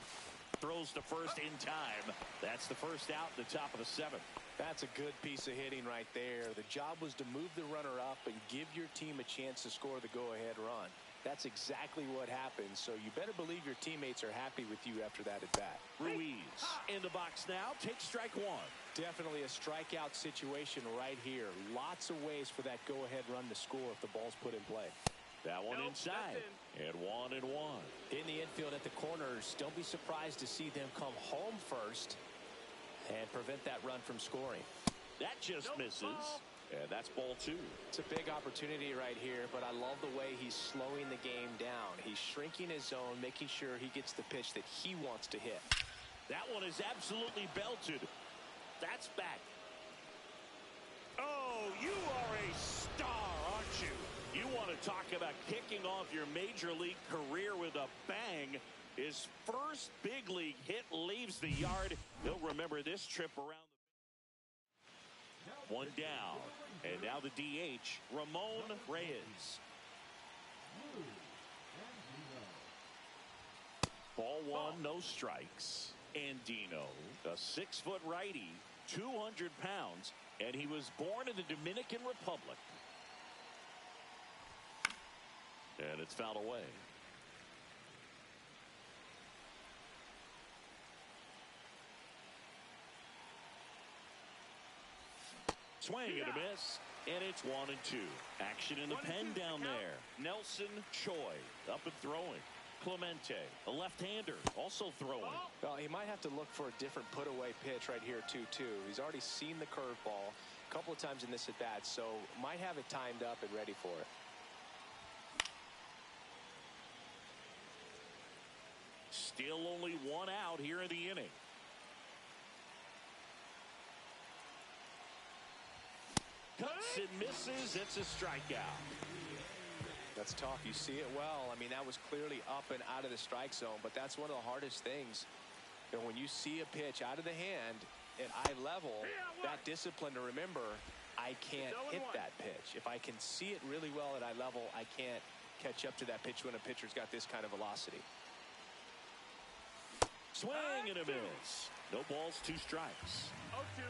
Throws to first in time. That's the first out in the top of the 7th. That's a good piece of hitting right there. The job was to move the runner up and give your team a chance to score the go-ahead run. That's exactly what happened, so you better believe your teammates are happy with you after that at-bat. Ruiz in the box now. Takes strike one. Definitely a strikeout situation right here. Lots of ways for that go-ahead run to score if the ball's put in play. That one inside. And 1-1. In the infield at the corners, don't be surprised to see them come home first and prevent that run from scoring. That just misses. And that's ball 2. It's a big opportunity right here, but I love the way he's slowing the game down. He's shrinking his zone, making sure he gets the pitch that he wants to hit. That one is absolutely belted. That's back. Oh, you are a star, aren't you? You want to talk about kicking off your major league career with a bang. His first big league hit leaves the yard. He'll remember this trip around. One down. And now the DH, Ramon Rizz. Ball 1, no strikes. Andino, a 6-foot righty, 200 pounds, and he was born in the Dominican Republic. And it's fouled away. Swing and a miss, and it's 1-2. Action in the pen down there. Nelson Choi up and throwing. Clemente, a left-hander, also throwing. Well, he might have to look for a different put-away pitch right here, 2-2. He's already seen the curveball a couple of times in this at-bat, so might have it timed up and ready for it. Still only 1 out here in the inning. Cuts and misses. It's a strikeout. That's tough. You see it well. I mean, that was clearly up and out of the strike zone, but that's one of the hardest things. You know, when you see a pitch out of the hand at eye level, that discipline to remember, I can't hit that pitch. If I can see it really well at eye level, I can't catch up to that pitch when a pitcher's got this kind of velocity. Swing and a miss. No balls, 2 strikes. 0-2.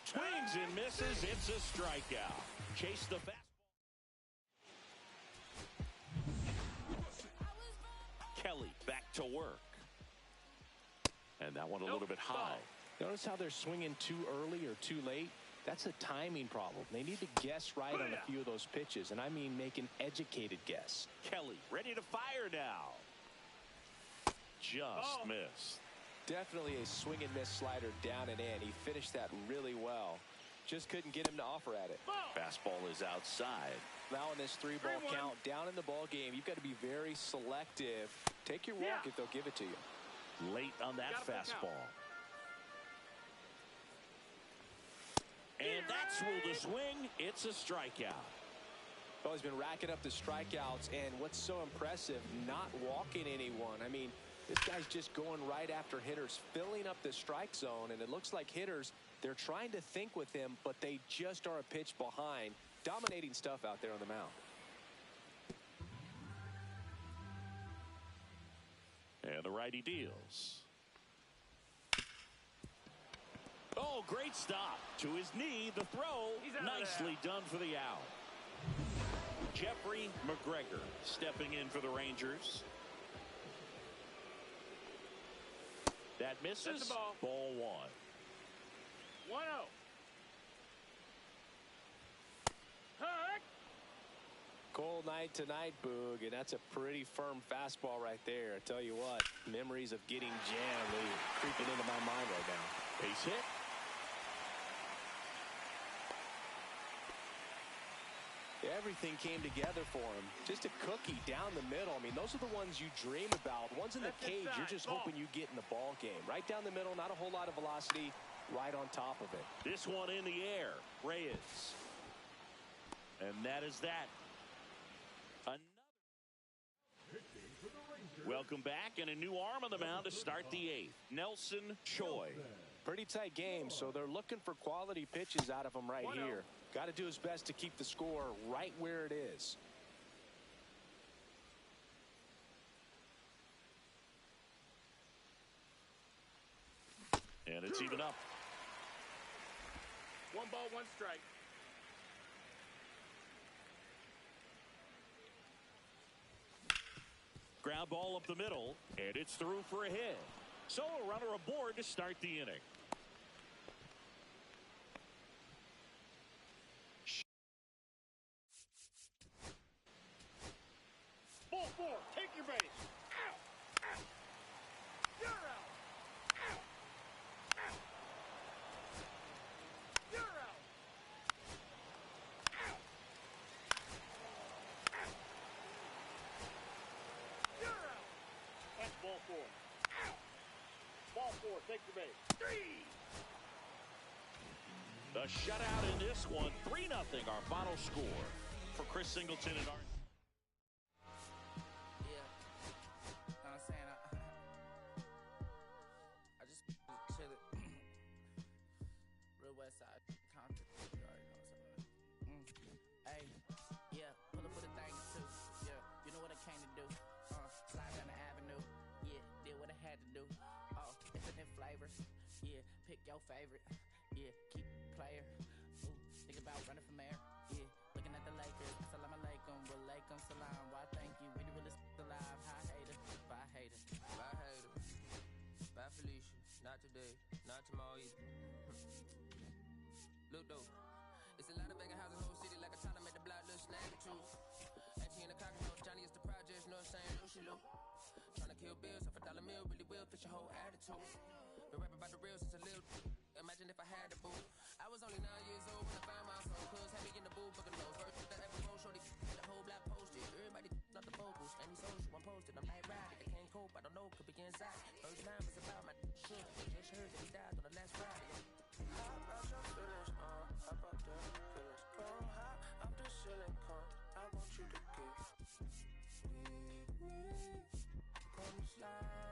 Swings and misses. It's a strikeout. Chase the fastball. Kelly back to work. And that one a little bit high. Notice how they're swinging too early or too late? That's a timing problem. They need to guess right on a few of those pitches, and I mean make an educated guess. Kelly ready to fire now. Just missed. Definitely a swing and miss slider down and in. He finished that really well. Just couldn't get him to offer at it. Fastball is outside. Now in this 3-ball count, down in the ball game, you've got to be very selective. Take your walk if they'll give it to you. Late on that fastball. And that's ruled a swing. It's a strikeout. Well, he's been racking up the strikeouts, and what's so impressive, not walking anyone. I mean, this guy's just going right after hitters, filling up the strike zone, and it looks like hitters, they're trying to think with him, but they just are a pitch behind. Dominating stuff out there on the mound. And the righty deals. Oh, great stop. To his knee, the throw. Nicely done for the out. Jeffrey McGregor stepping in for the Rangers. That misses. Ball 1. 1-0. Cold night tonight, Boog, and that's a pretty firm fastball right there. I tell you what, memories of getting jammed are creeping into my mind right now. Base hit. Everything came together for him. Just a cookie down the middle. I mean, those are the ones you dream about. Ones in the cage, you're just hoping you get in the ball game. Right down the middle, not a whole lot of velocity, right on top of it. This one in the air. Rizz. And that is that. Welcome back, and a new arm on the mound to start the eighth. Nelson Choi. Pretty tight game, so they're looking for quality pitches out of him right here. Got to do his best to keep the score right where it is. And it's even up. 1 ball, 1 strike. Ground ball up the middle, and it's through for a hit. So a runner aboard to start the inning. Ball 4, take your base. Out, out. You're out. Out, out. You're out. Out. Out. You're out. That's ball 4. Out. Ball 4, take your base. 3. The shutout in this one, 3-0 our final score. For Chris Singleton and our... Your favorite, yeah, keep player. Ooh, think about running from air, yeah. Looking at the Lakers, salam alaikum, walaikum salam. Why thank you, we the realest alive. Hi hater, bye hater, bye hater, bye Felicia. Not today, not tomorrow either. Look though, it's a lot of vacant houses in the whole city, like a town made the block look snappy too. Auntie in the cock, no Johnny is the projects, know what I'm saying? Lucy Lou, trying to kill bills, off $1 meal, really will fit your whole attitude. Been rapping about the real since a little. Imagine if I had the boo. I was only 9 years old when I found my soul. Cuz had me in the booth, booking those first that ever roll, shorty the whole block posted. Everybody not the vocals, and social, I'm posted. I'm night riding, I can't cope, I don't know, could be inside. First time was about my shit. Just heard that he died on the last Friday. How about your feelings, how about their feelings? Come high up the ceiling, come. I want you to give. Come slide.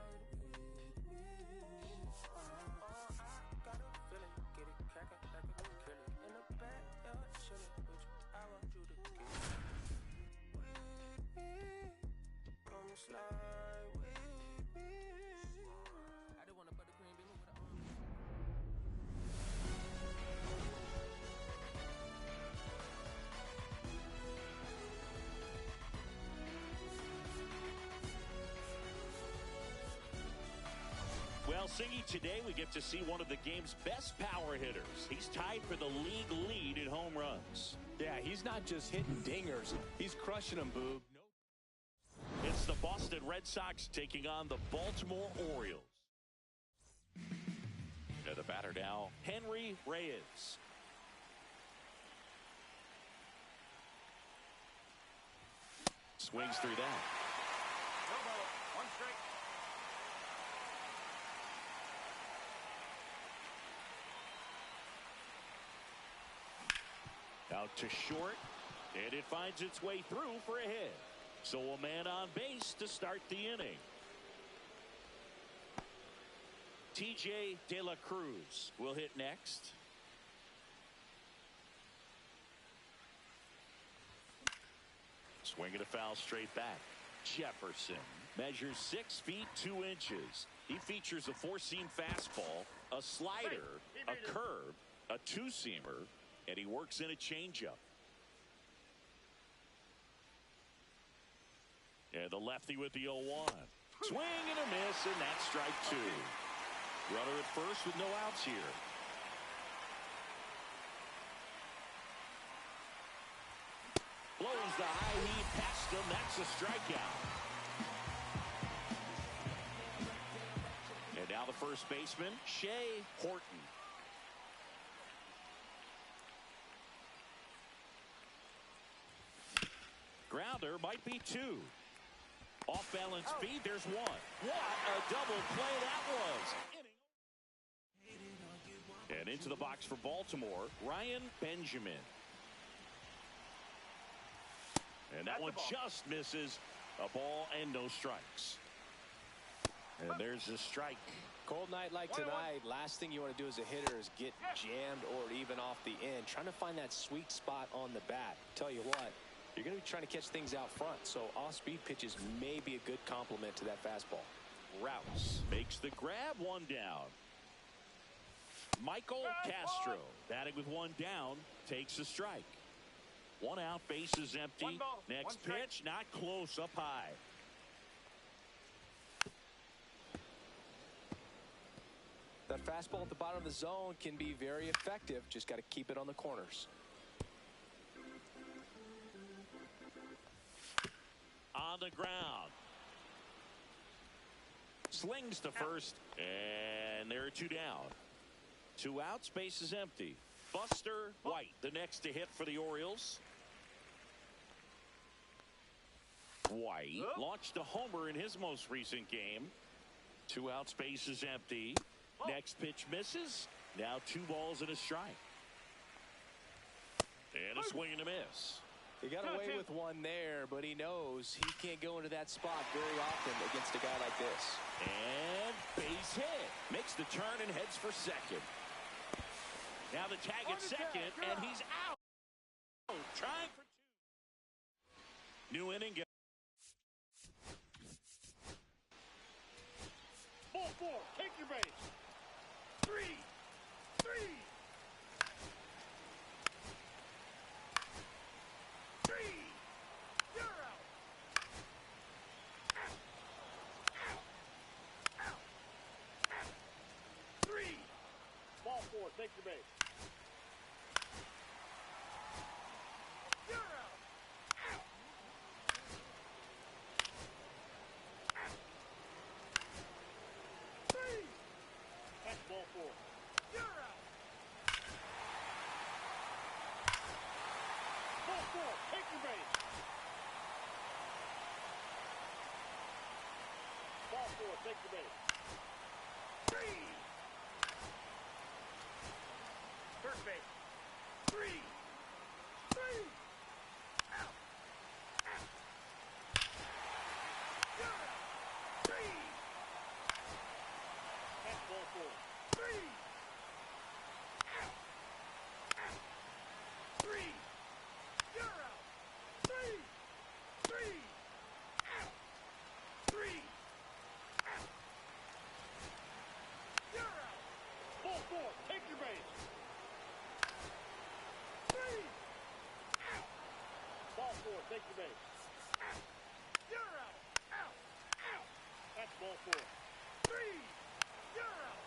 Well, Singy, today we get to see one of the game's best power hitters. He's tied for the league lead in home runs. Yeah, he's not just hitting dingers. He's crushing them, Boog. It's the Boston Red Sox taking on the Baltimore Orioles. And the batter now, Henry Rizz. Swings through that. No ball, 1 strike. Out to short, and it finds its way through for a hit. So a man on base to start the inning. TJ De La Cruz will hit next. Swinging a foul straight back. Jefferson measures 6 feet 2 inches. He features a 4-seam fastball, a slider, a curve, a 2-seamer, and he works in a changeup. And the lefty with the 0-1. Swing and a miss, and that's strike 2. Runner at first with no outs here. Blows the high heat past him. That's a strikeout. And now the first baseman, Shea Horton. Grounder might be two. Off-balance feed, there's one. What a double play that was. And into the box for Baltimore, Ryan Benjamin. And that one just misses. A ball and no strikes. And there's a strike. Cold night like tonight, last thing you want to do as a hitter is get jammed or even off the end. Trying to find that sweet spot on the bat. Tell you what, you're going to be trying to catch things out front, so off-speed pitches may be a good complement to that fastball. Rouse makes the grab, one down. Michael Castro batting with one down, takes a strike. One out, base is empty. Next pitch, not close, up high. That fastball at the bottom of the zone can be very effective. Just got to keep it on the corners. On the ground. Slings to first, and there are two down. Two outs, base is empty. Buster White, the next to hit for the Orioles. White launched a homer in his most recent game. Two outs, base is empty. Next pitch misses. Now 2 balls and a strike. And a swing and a miss. He got away with one there, but he knows he can't go into that spot very often against a guy like this. And base hit. Makes the turn and heads for second. Now the tag at second, and he's out. Trying for 2. New inning. Ball 4, take your base. 3. You're out. Ball 4, take your base. You're out. That's ball 4. You're out. Ball 4, take your base. Ball 4, take your base. 3. First base. 3. Out. You're out. 3. That's ball 4. 3. Out. 3. You're out. 3. Out. 3. Out. You're out. Ball 4, take your base. 3. Out. Ball 4, take your base. Out. You're out. Out. That's ball 4. 3. You're out.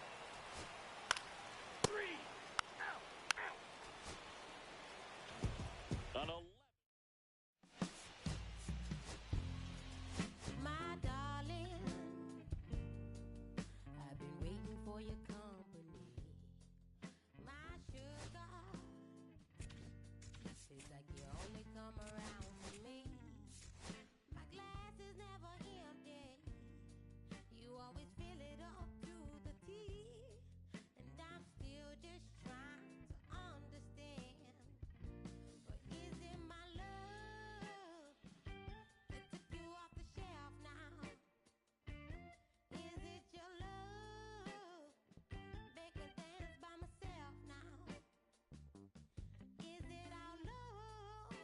3. Out. On 11. My darling, I've been waiting for your company. My sugar, it's like you only come around for me. My glass is never empty. You always fill it up to the tea. And I'm still just trying to understand. Or is it my love that took you off the shelf now? Is it your love? Make me dance by myself now. Is it our love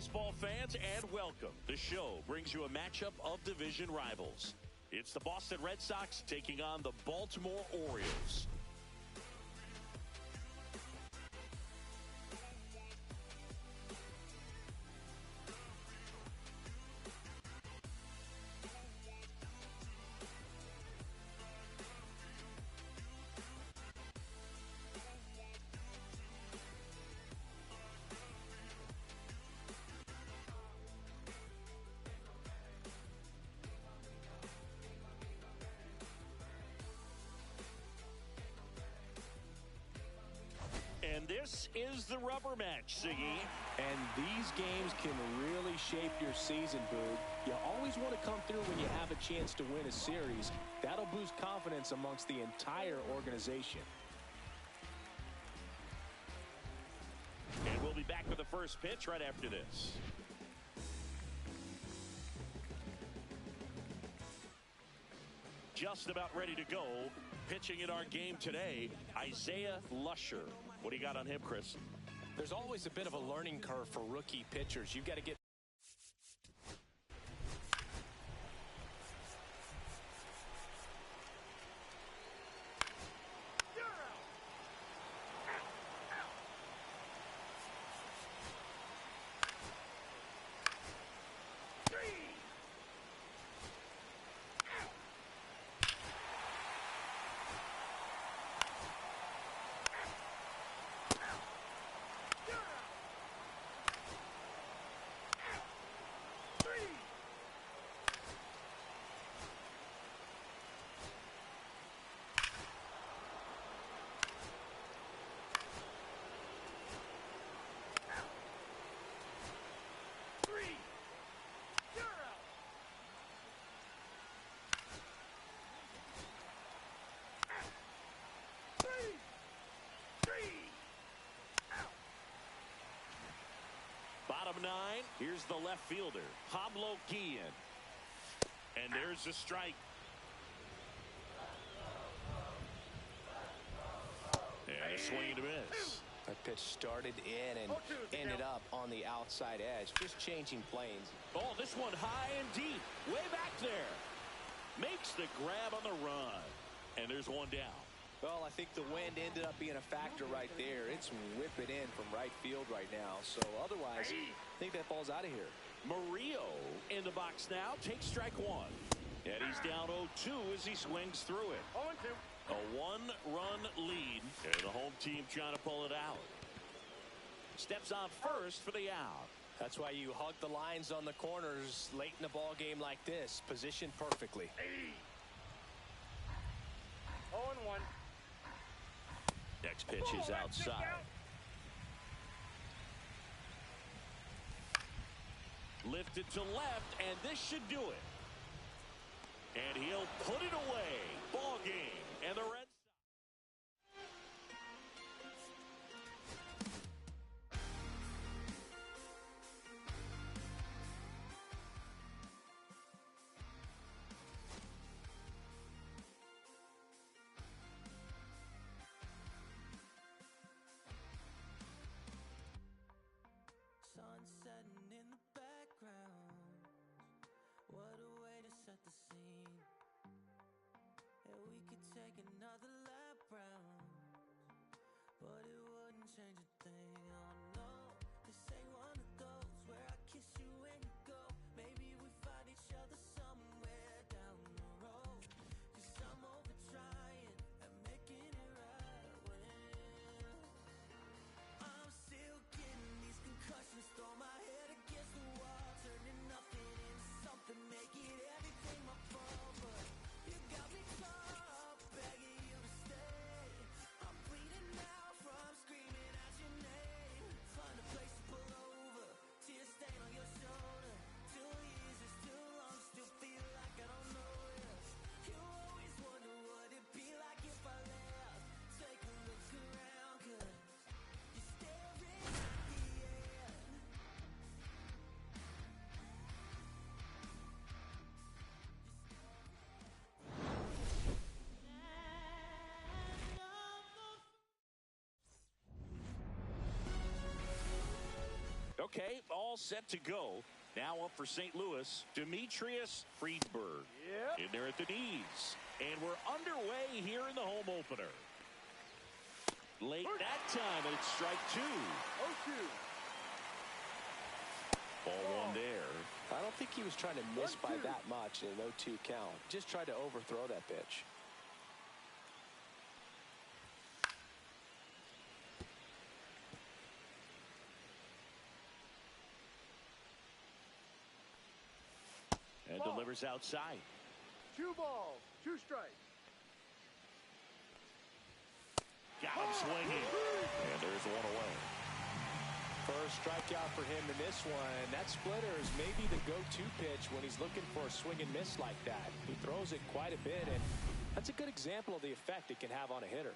baseball fans, and welcome. The show brings you a matchup of division rivals. It's the Boston Red Sox taking on the Baltimore Orioles. And this is the rubber match, Siggy. And these games can really shape your season, Boog. You always want to come through when you have a chance to win a series. That'll boost confidence amongst the entire organization. And we'll be back with the first pitch right after this. Just about ready to go. Pitching in our game today, Isaiah Lusher. What do you got on him, Chris? There's always a bit of a learning curve for rookie pitchers. You've got to get bottom nine. Here's the left fielder, Pablo Guillen. And there's the strike. And a swing and a miss. that pitch started in and ended up on the outside edge, just changing planes. Oh, this one high and deep, way back there. Makes the grab on the run. And there's one down. Well, I think the wind ended up being a factor right there. It's whipping in from right field right now. So otherwise, I think that ball's out of here. Murillo in the box now. Takes strike one. And he's down 0-2 as he swings through it. 0-2. A one-run lead. And the home team trying to pull it out. Steps on first for the out. That's why you hug the lines on the corners late in a ball game like this. Positioned perfectly. 0-1. Next pitch is outside. Lifted to left, and this should do it. And he'll put it away. Ball game. And the Red Sun setting in the background. What a way to set the scene. And we could take another lap round, but it wouldn't change a thing. Oh no, this ain't one of those where I kiss you when you go. Maybe we find each other somewhere down the road. 'Cause I'm over trying and making it right when I'm still getting these concussions. Throw my head against the wall, turning nothing into something, make it everything my fault. But you got me caught, begging you to stay. I'm bleeding out from screaming out your name. Okay, all set to go. Now up for St. Louis, Demetrius Friedberg. In there at the knees. And we're underway here in the home opener. Late that time, and it's strike 2. 0-2. Ball one there. I don't think he was trying to miss by 1-2. that much in an 0-2 count. Just tried to overthrow that pitch. And delivers outside. 2 balls, 2 strikes. Got him swinging. And there's one away. First strikeout for him in this one. That splitter is maybe the go-to pitch when he's looking for a swing and miss like that. He throws it quite a bit, and that's a good example of the effect it can have on a hitter.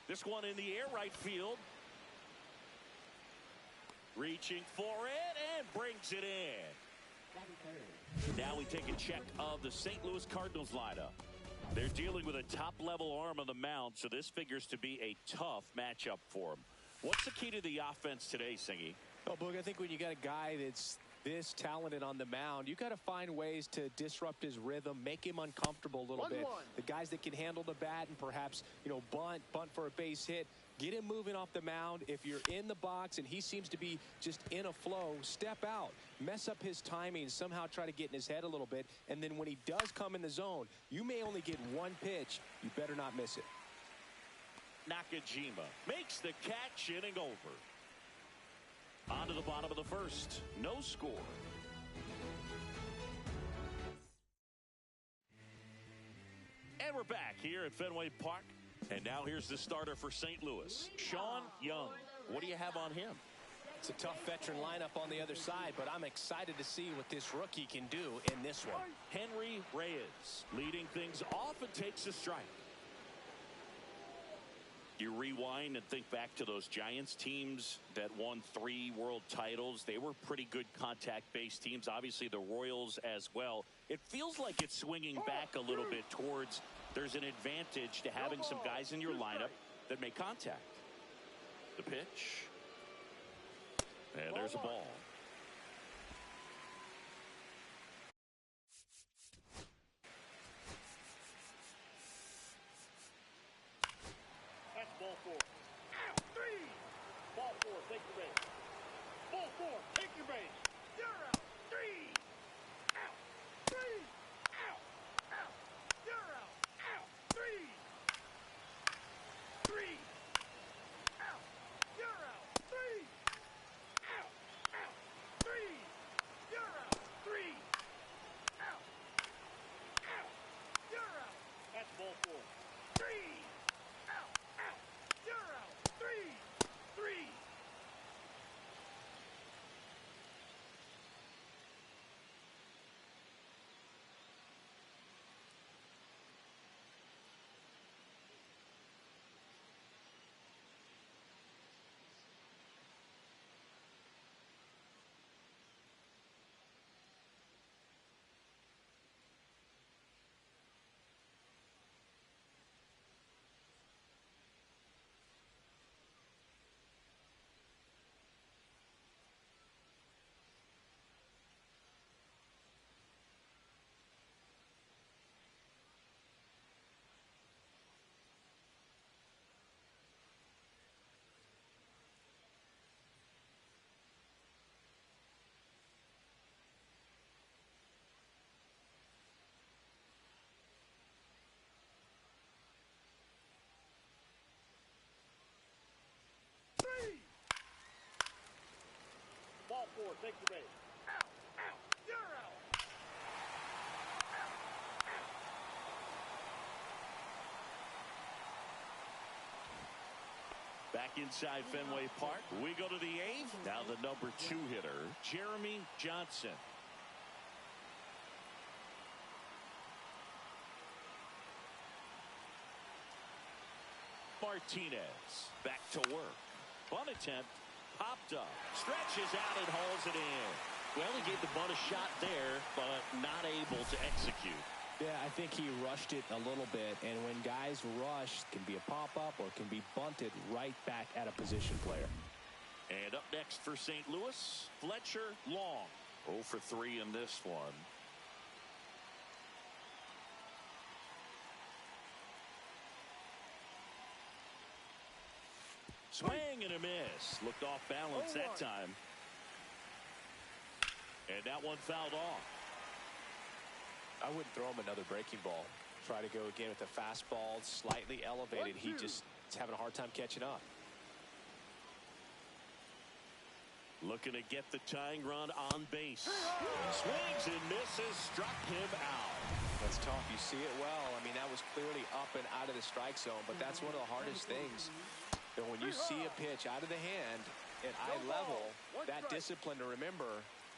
This one in the air, right field. Reaching for it and brings it in. Now we take a check of the St. Louis Cardinals lineup. They're dealing with a top-level arm on the mound, so this figures to be a tough matchup for them. What's the key to the offense today, Singy? Oh, Boog, I think when you got a guy that's this talented on the mound, you got to find ways to disrupt his rhythm, make him uncomfortable a little bit. The guys that can handle the bat and perhaps, bunt for a base hit, get him moving off the mound. If you're in the box and he seems to be just in a flow, step out, mess up his timing, somehow try to get in his head a little bit. And then when he does come in the zone, you may only get one pitch. You better not miss it. Nakajima makes the catch, inning over. On to the bottom of the first. No score. And we're back here at Fenway Park. And now here's the starter for St. Louis, Sean Young. What do you have on him? It's a tough veteran lineup on the other side, but I'm excited to see what this rookie can do in this one. Henry Reyes leading things off and takes a strike. You rewind and think back to those Giants teams that won 3 world titles. They were pretty good contact-based teams. Obviously, the Royals as well. It feels like it's swinging back a little bit towards there's an advantage to having some guys in your lineup that make contact. The pitch. And there's a ball. That's ball 4. Out. 3. Ball 4, take your base. Ball 4, take your base. You're out. 3. Out. 3. Out. Out. You're out. Out. 3. 3. Out. You're out. 3. Out. Out. 3. You're out. 3. Out. Out. You're out. That's ball 4. 3. Out. Out. You're out. 3. 3. Ball 4, take your base. Out. Out. You're out. Back inside Fenway Park. We go to the 8th. Now the number 2 hitter, Jeremy Johnson. Martinez back to work. Bunt attempt. Popped up. Stretches out and hauls it in. Well, he gave the bunt a shot there, but not able to execute. Yeah, I think he rushed it a little bit, and when guys rush, it can be a pop-up or it can be bunted right back at a position player. And up next for St. Louis, Fletcher Long. 0 for 3 in this one. Swing and a miss. Looked off balance that time. And that one fouled off. I wouldn't throw him another breaking ball. Try to go again with the fastball, slightly elevated. He just is having a hard time catching up. Looking to get the tying run on base. Swings and misses, struck him out. That's tough. You see it well. I mean, that was clearly up and out of the strike zone, but that's one of the hardest things. And when you see a pitch out of the hand at eye level, that discipline to remember,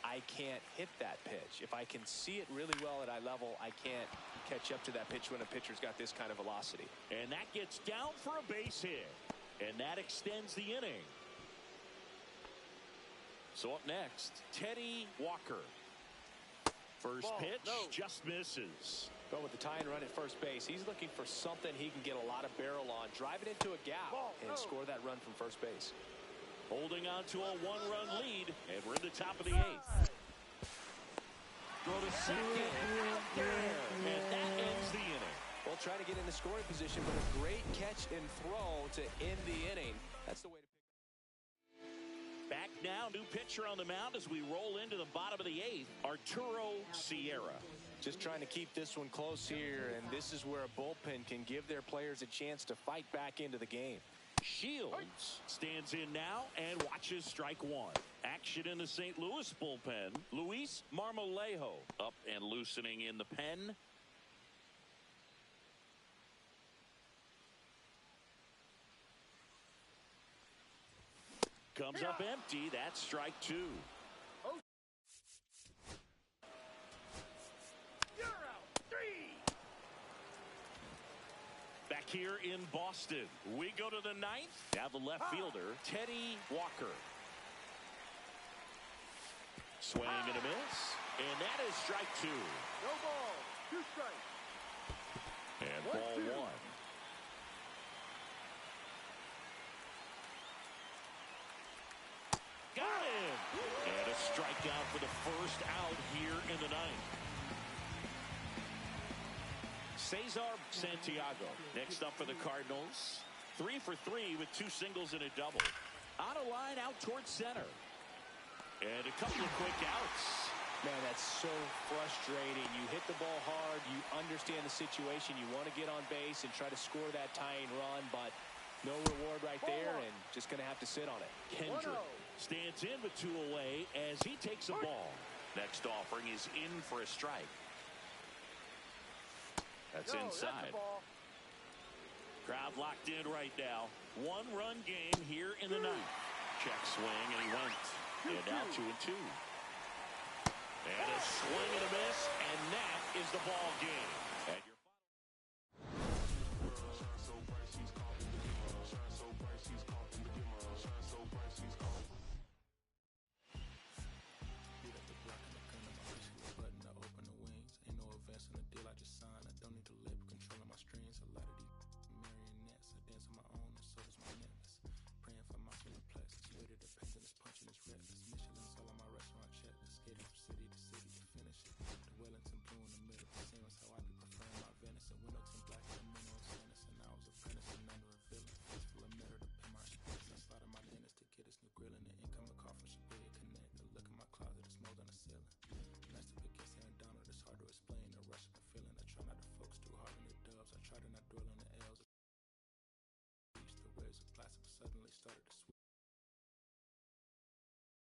I can't hit that pitch. If I can see it really well at eye level, I can't catch up to that pitch when a pitcher's got this kind of velocity. And that gets down for a base hit. And that extends the inning. So up next, Teddy Walker. First pitch, just misses. But with the tie and run at first base, he's looking for something he can get a lot of barrel on, drive it into a gap, and score that run from first base. Holding on to a one-run lead, and we're in the top of the 8th. Go to second, out there, and that ends the inning. Well, trying to get in the scoring position, but a great catch and throw to end the inning. That's the way to pick. Back now, new pitcher on the mound as we roll into the bottom of the 8th, Arturo Sierra. Just trying to keep this one close here, and this is where a bullpen can give their players a chance to fight back into the game. Shields stands in now and watches strike one. Action in the St. Louis bullpen. Luis Marmolejo up and loosening in the pen. Comes up empty. That's strike 2. You're out. 3. Back here in Boston, we go to the 9th. Now the left fielder, Teddy Walker. Swing and a miss. And that is strike 2. No ball. 2 strikes. And ball 1. Got him. And a strikeout for the first out here in the 9th. Cesar Santiago next up for the Cardinals. 3 for 3 with 2 singles and a double. On a line out towards center. And a couple of quick outs. Man, that's so frustrating. You hit the ball hard. You understand the situation. You want to get on base and try to score that tying run, but no reward right there, and just going to have to sit on it. Kendrick stands in with 2 away as he takes a ball. Next offering is in for a strike. That's inside. Crowd locked in right now. 1-run game here in the 9th. Check swing, and he went. And now 2-2. And a swing and a miss, and that is the ball game.